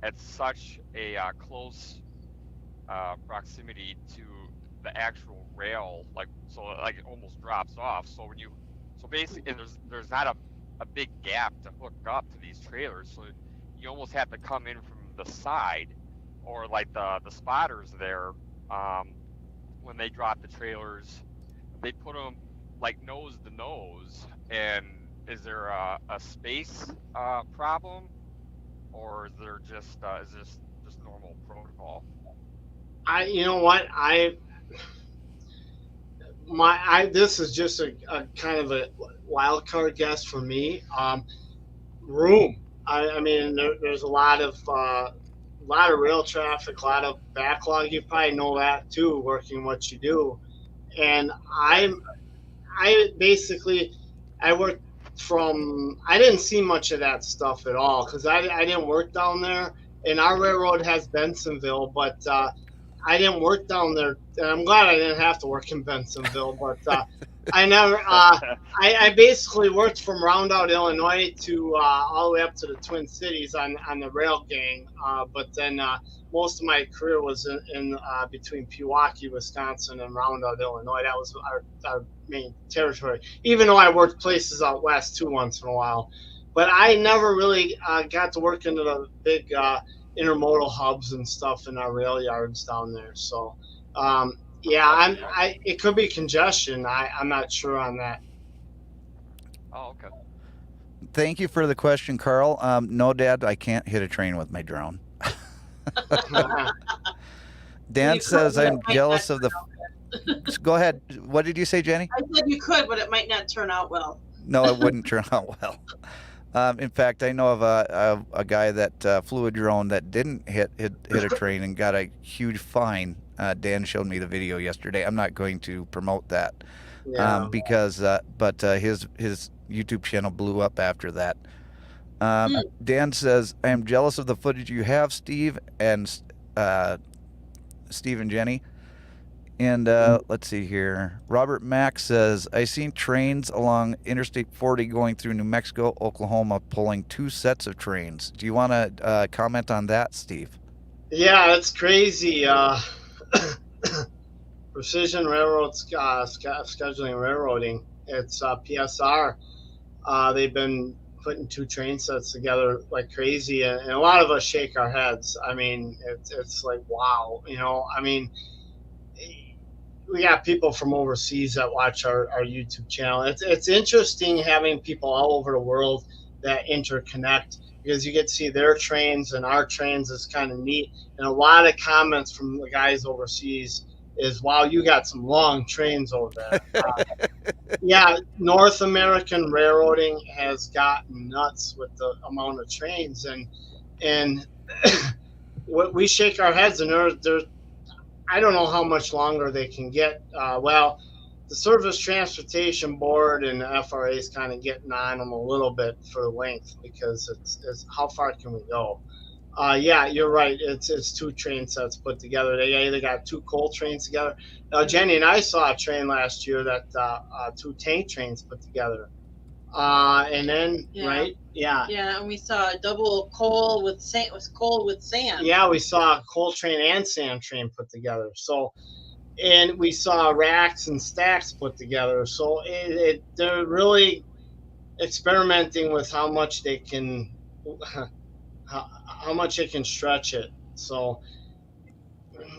at such a close proximity to the actual rail, like it almost drops off? So basically there's not a big gap to hook up to these trailers, so you almost have to come in from the side, or like the spotters there, when they drop the trailers, they put them like nose to nose. And is there a space problem, or is there just just normal protocol? You know what, this is just a kind of a wild card guess for me. Room. I mean, there's a lot of rail traffic, a lot of backlog. You probably know that too, working what you do. And I basically, I worked I didn't see much of that stuff at all because I didn't work down there. And our railroad has Bensonville, but I didn't work down there. And I'm glad I didn't have to work in Bensonville, but I never. I basically worked from Roundout, Illinois, to all the way up to the Twin Cities on the rail gang. But then most of my career was in between Pewaukee, Wisconsin, and Roundout, Illinois. That was our main territory. Even though I worked places out west too once in a while, but I never really got to work into the big intermodal hubs and stuff in our rail yards down there. So. Yeah, it could be congestion. I'm not sure on that. Oh, okay. Thank you for the question, Carl. No, Dad, I can't hit a train with my drone. Dan says I'm jealous of the. Go ahead. What did you say, Jenny? I said you could, but it might not turn out well. No, it wouldn't turn out well. In fact, I know of a guy that flew a drone that didn't hit a train and got a huge fine. Dan showed me the video yesterday. I'm not going to promote that because his YouTube channel blew up after that. Dan says, I am jealous of the footage you have, Steve and Jenny. And let's see here. Robert Mack says, I seen trains along Interstate 40 going through New Mexico, Oklahoma, pulling 2 sets of trains. Do you want to comment on that, Steve? Yeah, it's crazy. Precision Railroad Scheduling Railroading. It's PSR. They've been putting 2 train sets together like crazy, and a lot of us shake our heads. I mean, it's like, wow, I mean, we got people from overseas that watch our YouTube channel. It's interesting having people all over the world that interconnect, because you get to see their trains and our trains. Is kind of neat. And a lot of comments from the guys overseas is, wow, you got some long trains over there. Yeah, North American railroading has gotten nuts with the amount of trains, and we shake our heads, and they're I don't know how much longer they can get. Well, the Surface Transportation Board and the FRA is kind of getting on them a little bit for the length, because it's how far can we go? Yeah, you're right. It's 2 train sets put together. They either got 2 coal trains together. Jenny and I saw a train last year that 2 tank trains put together. And then right, yeah, and we saw a double coal with sand. It was coal with sand. Yeah, we saw a coal train and sand train put together. So, and we saw racks and stacks put together. So they're really experimenting with how much they can stretch it. So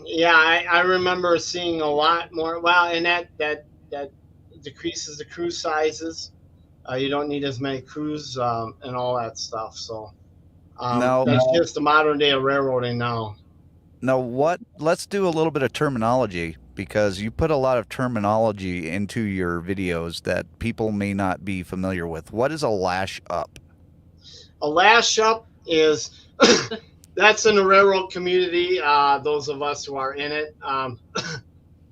yeah, I remember seeing a lot more. Well, and that decreases the crew sizes. You don't need as many crews and all that stuff. So that's just the modern day of railroading now. Now, let's do a little bit of terminology, because you put a lot of terminology into your videos that people may not be familiar with. What is a lash up? A lash up is that's in the railroad community. Those of us who are in it, a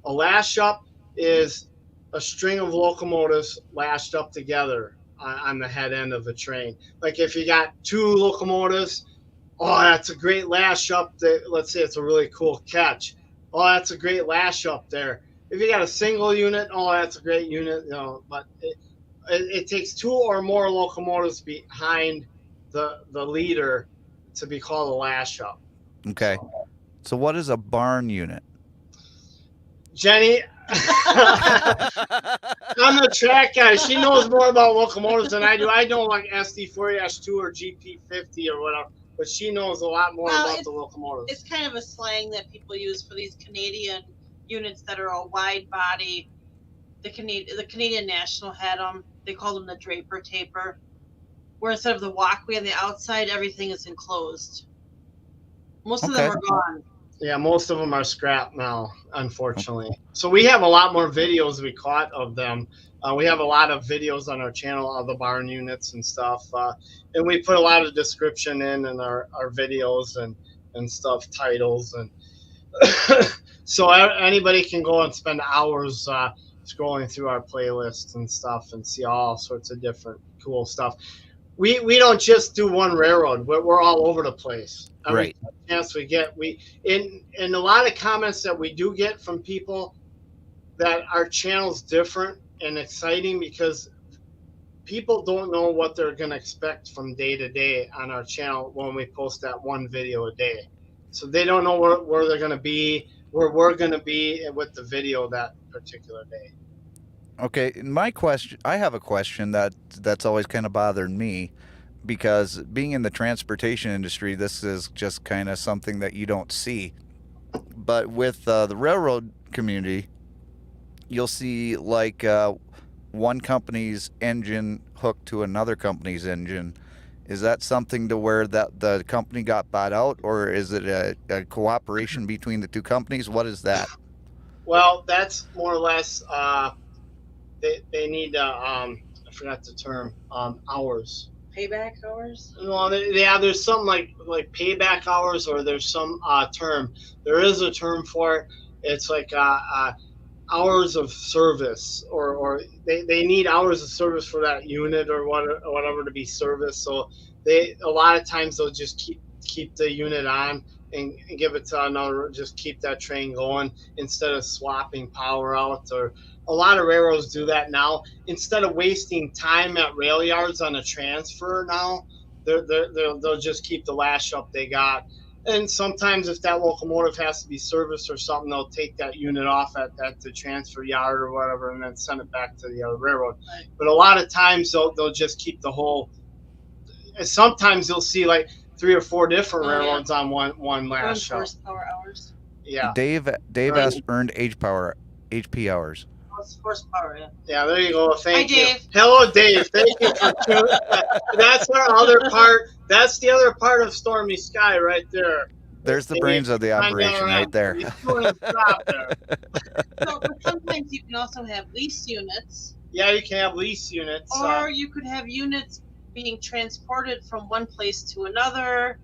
lash up is a string of locomotives lashed up together on the head end of the train. Like if you got 2 locomotives, oh, that's a great lash up. Let's say it's a really cool catch. Oh, that's a great lash up there. If you got a single unit, oh, that's a great unit. But it takes 2 or more locomotives behind the leader to be called a lash up. Okay. So what is a barn unit? Jenny, I'm the track guy. She knows more about locomotives than I do. I know like SD40-2 or GP50 or whatever, but she knows a lot more about the locomotives. It's kind of a slang that people use for these Canadian units that are a wide body. The Canadian National had them. They called them the Draper Taper, where instead of the walkway on the outside, everything is enclosed. Most of Okay. them are gone. Yeah, most of them are scrapped now, unfortunately. So we have a lot more videos we caught of them. We have a lot of videos on our channel of the barn units and stuff, and we put a lot of description in our videos and stuff, titles, and so anybody can go and spend hours scrolling through our playlists and stuff and see all sorts of different cool stuff. We don't just do one railroad. We're all over the place. Every Right. chance we get, in a lot of comments that we do get from people that our channel's different and exciting because people don't know what they're going to expect from day to day on our channel when we post that one video a day. So they don't know where they're going to be, where we're going to be with the video that particular day. Okay, I have a question that's always kind of bothered me, because being in the transportation industry, this is just kind of something that you don't see. But with the railroad community, you'll see like one company's engine hooked to another company's engine. Is that something to where that the company got bought out, or is it a cooperation between the two companies? What is that? Well, that's more or less. They need I forgot the term, hours. Payback hours? Well, yeah, there's some like payback hours, or there's some term. There is a term for it. It's like hours of service, or they need hours of service for that unit or whatever to be serviced. So a lot of times they'll just keep the unit on and give it to another, just keep that train going instead of swapping power out. Or a lot of railroads do that now. Instead of wasting time at rail yards on a transfer now, they'll just keep the lash up they got. And sometimes if that locomotive has to be serviced or something, they'll take that unit off at the transfer yard or whatever and then send it back to the other railroad. But a lot of times they'll just keep the whole. Sometimes you'll see like 3 or 4 different railroads on one lash up. Horsepower hours. Yeah. Dave has earned HP hours. Horsepower, yeah. Yeah, there you go. Thank you. Dave. Hello, Dave. Thank you for tuning. That's our other part. That's the other part of Stormy Sky right there. There's the brains of the operation right there. He's doing his job there. So, but sometimes you can also have lease units, Yeah, you can have lease units. or you could have units being transported from one place to another.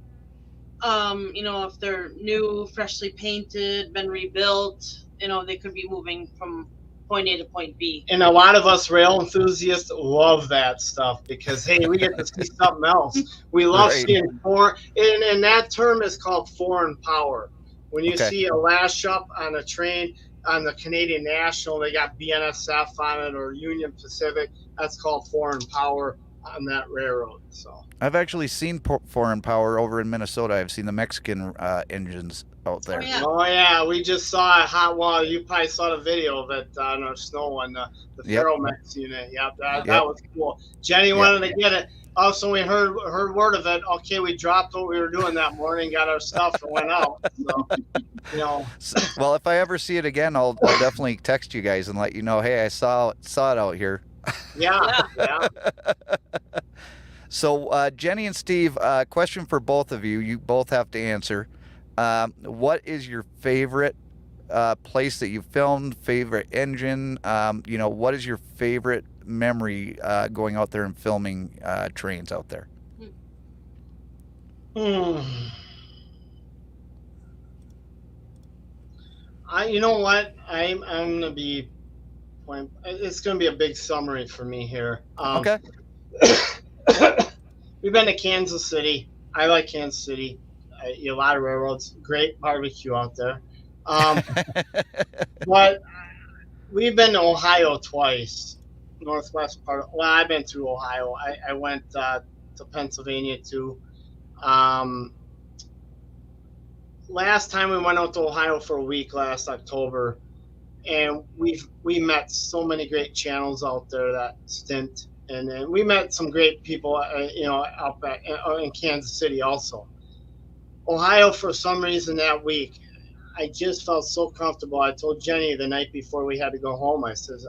If they're new, freshly painted, been rebuilt, they could be moving from point A to point B. And a lot of us rail enthusiasts love that stuff because, hey, we get to see something else. We love Right. seeing foreign, and that term is called foreign power. When you Okay. see a lash up on a train on the Canadian National, they got BNSF on it or Union Pacific, that's called foreign power on that railroad. So I've actually seen foreign power over in Minnesota. I've seen the Mexican engines out there. Oh, yeah. Oh yeah, we just saw well, you probably saw the video of it on our snow one, the Yep. Ferromex unit. Yep, that Yep. was cool. Jenny wanted to get it. Also, we heard word of it. Okay, we dropped what we were doing that morning, got our stuff, and went out. So, Well, if I ever see it again, I'll definitely text you guys and let you know. Hey, I saw it out here. yeah. So, Jenny and Steve, question for both of you. You both have to answer. What is your favorite place that you filmed? Favorite engine? What is your favorite memory going out there and filming trains out there? You know what? I'm gonna be. It's gonna be a big summary for me here. Okay. We've been to Kansas City. I like Kansas City. A lot of railroads. Great barbecue out there. But we've been to Ohio twice. Northwest part. Well, I've been through Ohio. I went to Pennsylvania too. Last time we went out to Ohio for a week last October, and we met so many great channels out there that stint, and then we met some great people, up in Kansas City also. Ohio, for some reason that week, I just felt so comfortable. I told Jenny the night before we had to go home, I says,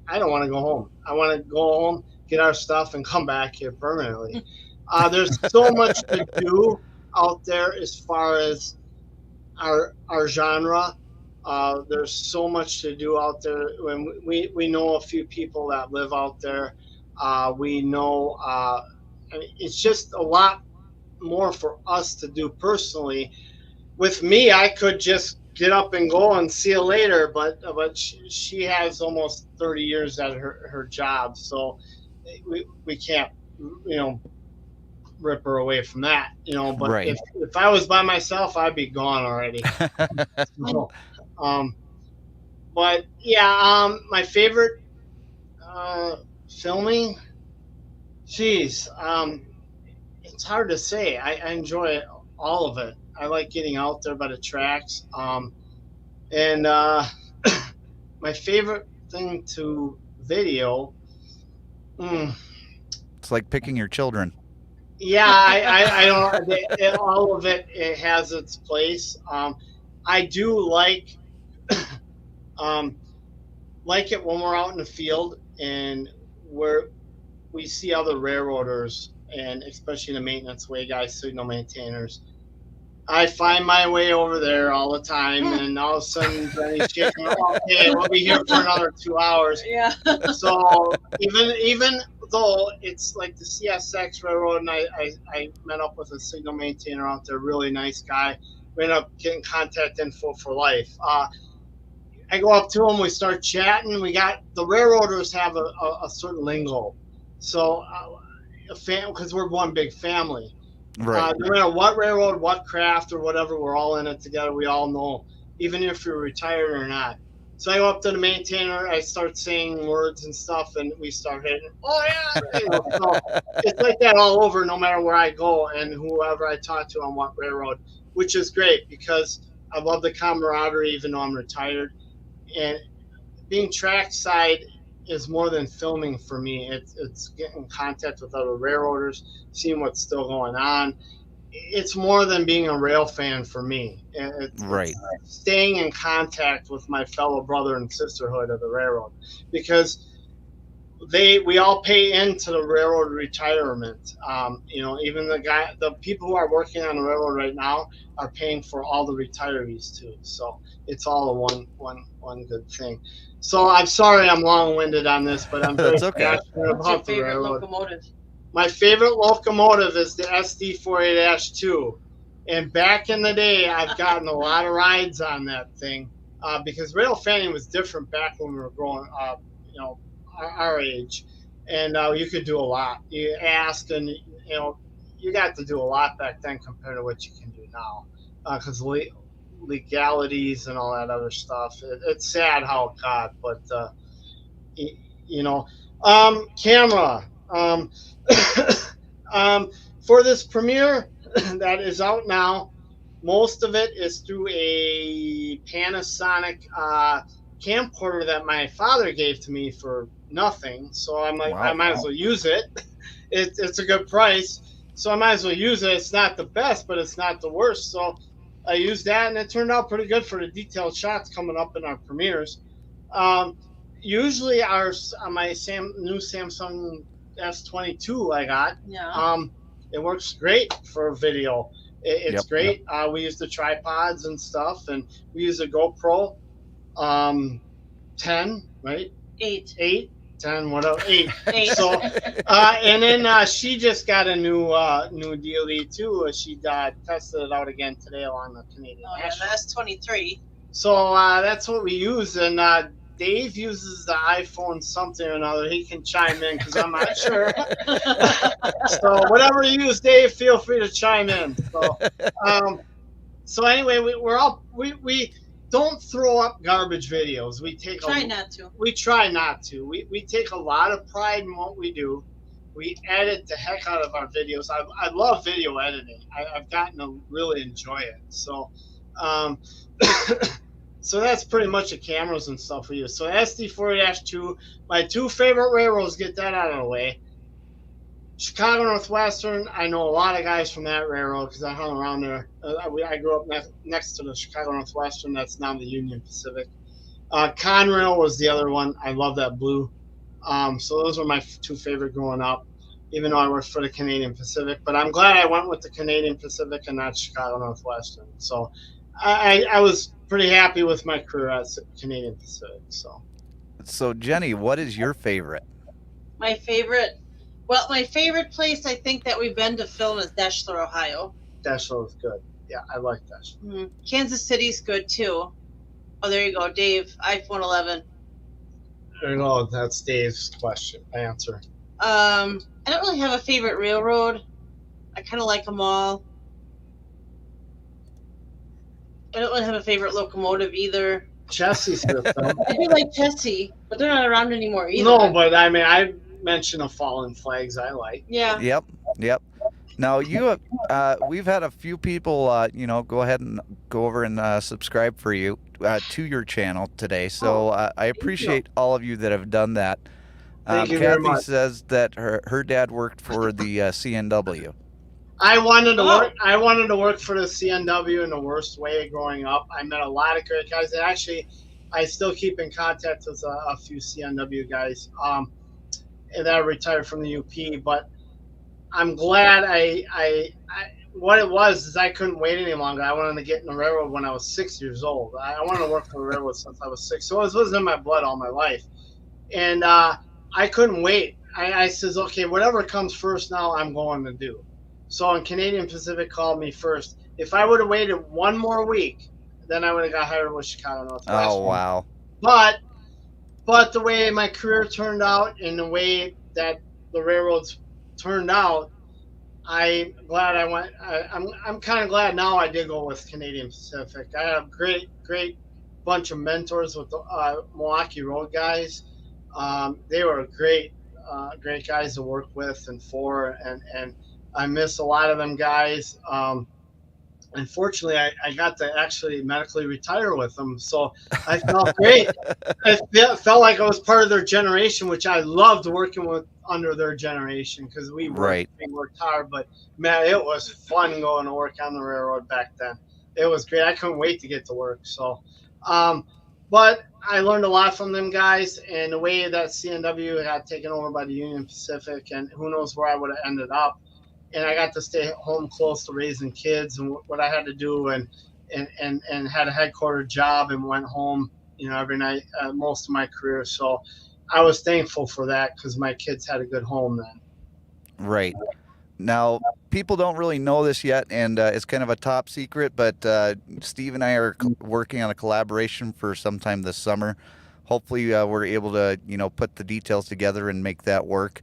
I don't want to go home. I want to go home, get our stuff, and come back here permanently. There's so much to do out there as far as our genre. There's so much to do out there. When we know a few people that live out there, we know I mean, it's just a lot more for us to do personally. With me, I could just get up and go and see you later, but she has almost 30 years at her job, so we can't, you know, rip her away from that, you know. But Right. if I was by myself, I'd be gone already. So, but yeah, my favorite filming, geez, it's hard to say. I enjoy all of it. I like getting out there by the tracks. And my favorite thing to video, It's like picking your children. yeah, I don't. All of it has its place. I do like it when we're out in the field and we see other railroaders, and especially the maintenance way guys, signal maintainers. I find my way over there all the time, and all of a sudden, Jenny's shaking. Okay, we'll be here for another 2 hours. Yeah. So even though it's like the CSX Railroad, and I met up with a signal maintainer out there, really nice guy. We ended up getting contact info for life. I go up to him, we start chatting. The railroaders have a certain lingo, so because we're one big family. Right. No matter what railroad, what craft, or whatever, we're all in it together. We all know, even if you're retired or not. So I go up to the maintainer, I start saying words and stuff, and we start hitting. Oh yeah, you know, so it's like that all over, no matter where I go and whoever I talk to on what railroad, which is great because I love the camaraderie, even though I'm retired. And being trackside is more than filming for me. It's getting in contact with other railroaders, seeing what's still going on. It's more than being a rail fan for me. Right. It's staying in contact with my fellow brother and sisterhood of the railroad, because we all pay into the railroad retirement. You know, even the people who are working on the railroad right now are paying for all the retirees too. So it's all a one good thing. So I'm sorry I'm long-winded on this, but I'm very That's okay. passionate What's your about the favorite railroad. locomotive? My favorite locomotive is the SD48-2. And back in the day, I've gotten a lot of rides on that thing because rail fanning was different back when we were growing up, you know, our age. And you could do a lot. You ask, and, you know, you got to do a lot back then compared to what you can do now, because legalities and all that other stuff. It's sad how it got, but, you know, camera. For this premiere that is out now, most of it is through a Panasonic camcorder that my father gave to me for nothing. So I'm like, Wow. I might as well use it. It's a good price, so I might as well use it. It's not the best, but it's not the worst. So I used that, and it turned out pretty good for the detailed shots coming up in our premieres. Usually my new Samsung S22 I got. Yeah. It works great for video. It's Yep, great. We use the tripods and stuff, and we use a GoPro 10, right? 8. 10, whatever, 8. 8. So, and then she just got a new DLE too. She tested it out again today along the Canadian. Oh yeah, National. that's 23. So that's what we use, and Dave uses the iPhone something or another. He can chime in because I'm not sure. So whatever you use, Dave, feel free to chime in. So anyway, we don't throw up garbage videos. We Try not to. We try not to. We take a lot of pride in what we do. We edit the heck out of our videos. I love video editing. I've gotten to really enjoy it. So, so that's pretty much the cameras and stuff we use. So SD40-2, my two favorite railroads, get that out of the way. Chicago Northwestern, I know a lot of guys from that railroad because I hung around there. I grew up next to the Chicago Northwestern. That's now the Union Pacific. Conrail was the other one. I love that blue. So those were my two favorite growing up, even though I worked for the Canadian Pacific. But I'm glad I went with the Canadian Pacific and not Chicago Northwestern. So I was pretty happy with my career at Canadian Pacific. So Jenny, what is your favorite? My favorite place I think that we've been to film is Deshler, Ohio. Deshler was good. Yeah, I like Deshler. Mm-hmm. Kansas City's good too. Oh, there you go, Dave. iPhone 11. There you go. That's Dave's answer. I don't really have a favorite railroad. I kind of like them all. I don't really have a favorite locomotive either. Chelsea's good though. I do like Chessie, but they're not around anymore either. No, but I mean, I mentioned the Fallen Flags I like. Yeah. Yep. Now you have, we've had a few people, go ahead and go over and subscribe for you to your channel today. So I appreciate all of you that have done that. Thank you very Kathy much. says that her dad worked for the CNW. I wanted to work. I wanted to work for the CNW in the worst way growing up. I met a lot of great guys. And actually, I still keep in contact with a few CNW guys that retired from the UP. But I'm glad what it was is I couldn't wait any longer. I wanted to get in the railroad when I was 6 years old. I wanted to work for the railroad since I was 6. So it was in my blood all my life. And I couldn't wait. I says, okay, whatever comes first now, I'm going to do. So when Canadian Pacific called me first, if I would have waited one more week, then I would have got hired with Chicago Northwestern. Oh, wow. But the way my career turned out and the way that the railroads turned out, I'm glad I went. I'm kind of glad now I did go with Canadian Pacific. I had a great bunch of mentors with the Milwaukee Road guys. They were great guys to work with and for, and I miss a lot of them guys. Unfortunately, I got to actually medically retire with them, so I felt great. I felt like I was part of their generation, which I loved working with under their generation because we worked hard. But man, it was fun going to work on the railroad back then. It was great. I couldn't wait to get to work. So, but I learned a lot from them guys, and the way that CNW got taken over by the Union Pacific, and who knows where I would have ended up. And I got to stay home close to raising kids and what I had to do, and had a headquarter job and went home, every night most of my career. So I was thankful for that because my kids had a good home then. Right. Now, people don't really know this yet, and it's kind of a top secret, but Steve and I are working on a collaboration for sometime this summer. Hopefully, we're able to, put the details together and make that work.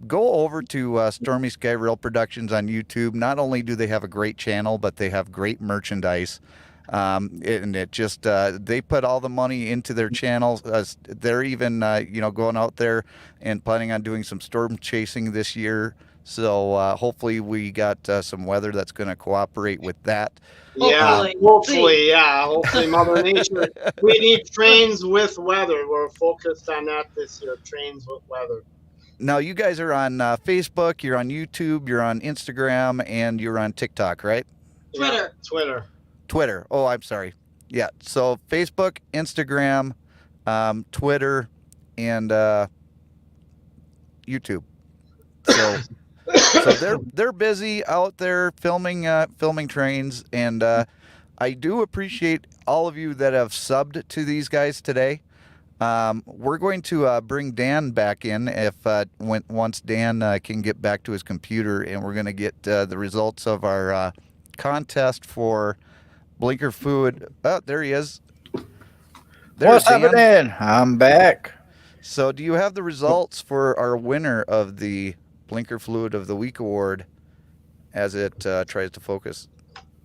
Go over to Stormy Sky Rail Productions on YouTube. Not only do they have a great channel, but they have great merchandise. And it just, they put all the money into their channels. They're even, going out there and planning on doing some storm chasing this year. So hopefully we got some weather that's going to cooperate with that. Yeah, hopefully, Hopefully, Mother Nature. We need trains with weather. We're focused on that this year, trains with weather. Now, you guys are on Facebook, you're on YouTube, you're on Instagram, and you're on TikTok, right? Twitter. Oh, I'm sorry. Yeah, so Facebook, Instagram, Twitter, and YouTube. So they're busy out there filming trains, and I do appreciate all of you that have subbed to these guys today. We're going to bring Dan back in once Dan can get back to his computer, and we're going to get the results of our contest for Blinker Food. Oh, there he is. What's happening? I'm back. So do you have the results for our winner of the Blinker Fluid of the Week award as it tries to focus?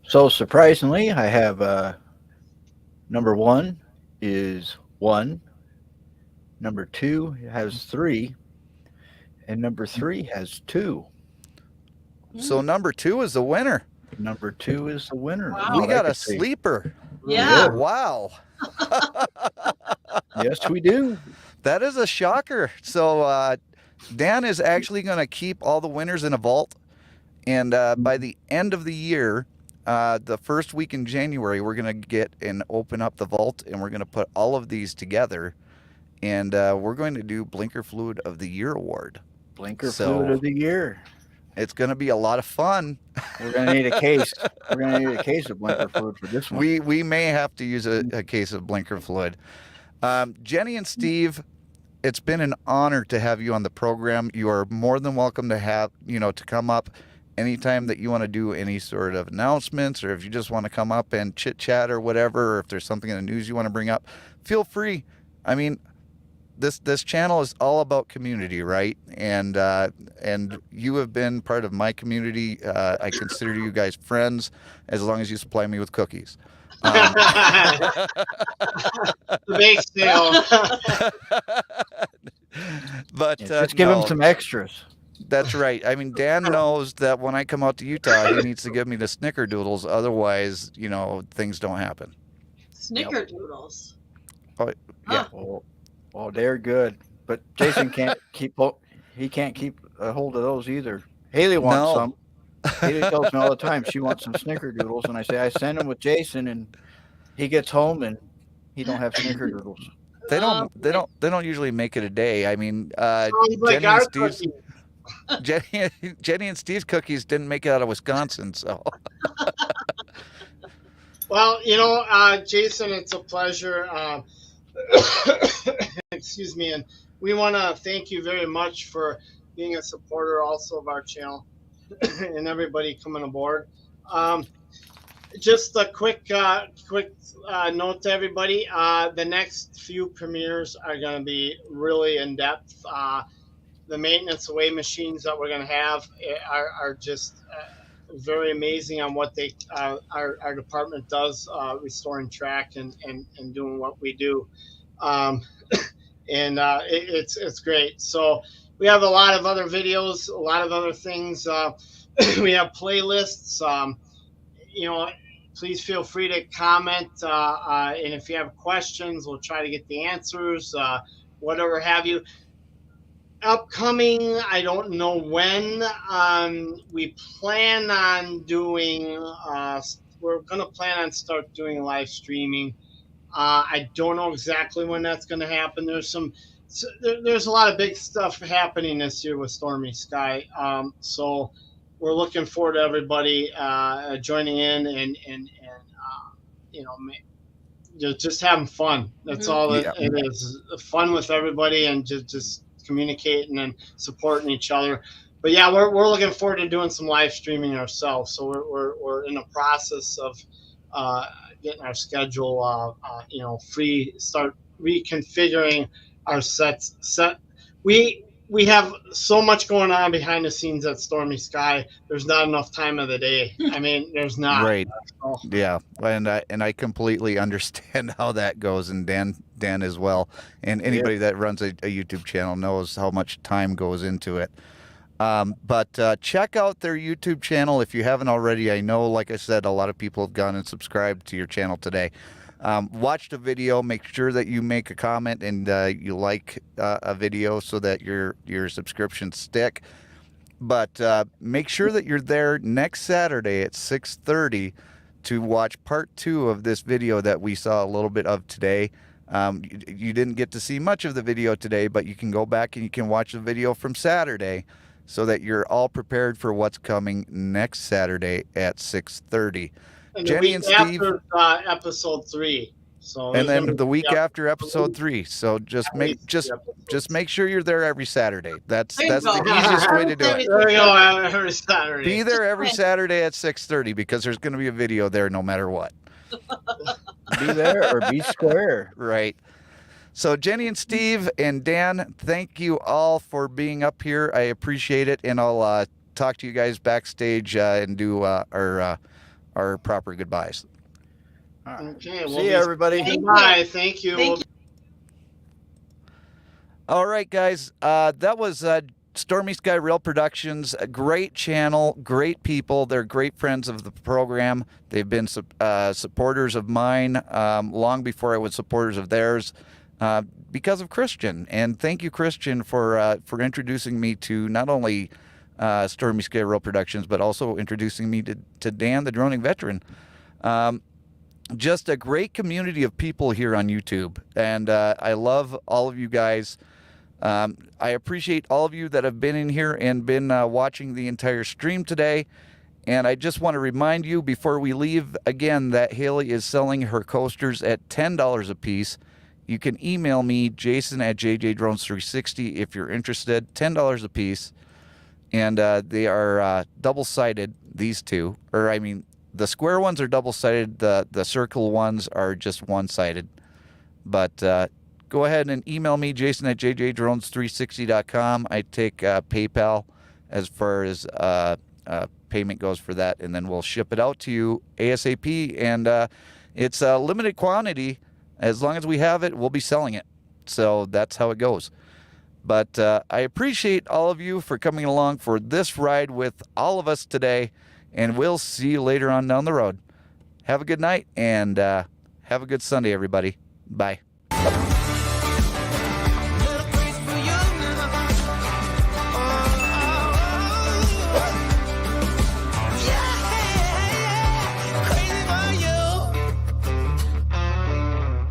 So surprisingly, I have number 1 is 1. Number 2 has 3, and number 3 has 2. So number 2 is the winner. Number 2 is the winner. Wow. We got a sleeper. Yeah. Wow. Yes, we do. That is a shocker. So Dan is actually going to keep all the winners in a vault, and by the end of the year, the first week in January, we're going to get and open up the vault, and we're going to put all of these together. And we're going to do Blinker Fluid of the Year award. Blinker Fluid of the Year. It's going to be a lot of fun. We're gonna need a case. We're gonna need a case of blinker fluid for this one. We may have to use a case of blinker fluid. Jenny and Steve, it's been an honor to have you on the program. You are more than welcome to have, to come up anytime that you want to do any sort of announcements, or if you just want to come up and chit chat or whatever, or if there's something in the news you want to bring up, feel free. I mean, this channel is all about community, right? And you have been part of my community. I consider you guys friends as long as you supply me with cookies. Bake sale. But Just give him some extras. That's right. I mean, Dan knows that when I come out to Utah, he needs to give me the snickerdoodles. Otherwise, things don't happen. Snickerdoodles. Oh, yeah. Well, they're good, but Jason can't keep a hold of those either. Haley wants some. Haley tells me all the time she wants some snickerdoodles, and I say I send them with Jason, and he gets home and he don't have snickerdoodles. They don't usually make it a day. I mean, like Jenny and Steve's cookies didn't make it out of Wisconsin, so. Well, Jason, it's a pleasure. Excuse me, and we want to thank you very much for being a supporter also of our channel and everybody coming aboard. Just a quick note to everybody. The next few premieres are going to be really in depth. The maintenance away machines that we're going to have are just very amazing on what our department does, restoring track and doing what we do. It's great. So we have a lot of other videos, a lot of other things. We have playlists. Please feel free to comment. And if you have questions, we'll try to get the answers, whatever have you. Upcoming, I don't know when. We plan on doing, we're going to plan on start doing live streaming. I don't know exactly when that's going to happen. There's a lot of big stuff happening this year with Stormy Sky. So we're looking forward to everybody joining in and just having fun. That's all it is. Fun with everybody and just communicating and supporting each other. But yeah, we're looking forward to doing some live streaming ourselves. So we're in the process of getting our schedule free, start reconfiguring our set. We have so much going on behind the scenes at Stormy Sky. There's not enough time of the day. I mean, there's not. Right. Yeah, and I completely understand how that goes, and Dan as well. And anybody that runs a YouTube channel knows how much time goes into it. But check out their YouTube channel if you haven't already. I know, like I said, a lot of people have gone and subscribed to your channel today. Watch the video, make sure that you make a comment and you like a video so that your subscriptions stick. But make sure that you're there next Saturday at 6:30 to watch part 2 of this video that we saw a little bit of today. You didn't get to see much of the video today, but you can go back and you can watch the video from Saturday so that you're all prepared for what's coming next Saturday at 6:30. And Jenny and Steve, after episode 3. So and then the week after episode 3. So just make sure you're there every Saturday. That's the easiest way to do it. There you go, every Saturday. Be there every Saturday at 6:30 because there's going to be a video there no matter what. Be there or be square. Right. So Jenny and Steve and Dan, thank you all for being up here. I appreciate it, and I'll talk to you guys backstage and do our proper goodbyes. Okay, see you, everybody. Goodbye. Thank you. All right, guys. That was Stormy Sky Rail Productions. A great channel, great people. They're great friends of the program. They've been supporters of mine long before I was supporters of theirs because of Christian. And thank you, Christian, for introducing me to not only Stormy Sky Rail Productions, but also introducing me to Dan, the droning veteran. Just a great community of people here on YouTube, and I love all of you guys. I appreciate all of you that have been in here and been watching the entire stream today. And I just want to remind you before we leave again that Haley is selling her coasters at $10 a piece. You can email me, Jason at JJDrones360 if you're interested. $10 a piece. And they are double-sided, these two. Or, I mean, the square ones are double-sided. The circle ones are just one-sided. But go ahead and email me, Jason at JJDrones360.com. I take PayPal as far as payment goes for that, and then we'll ship it out to you ASAP. And it's a limited quantity. As long as we have it, we'll be selling it. So that's how it goes. But I appreciate all of you for coming along for this ride with all of us today, and we'll see you later on down the road. Have a good night, and have a good Sunday, everybody. Bye.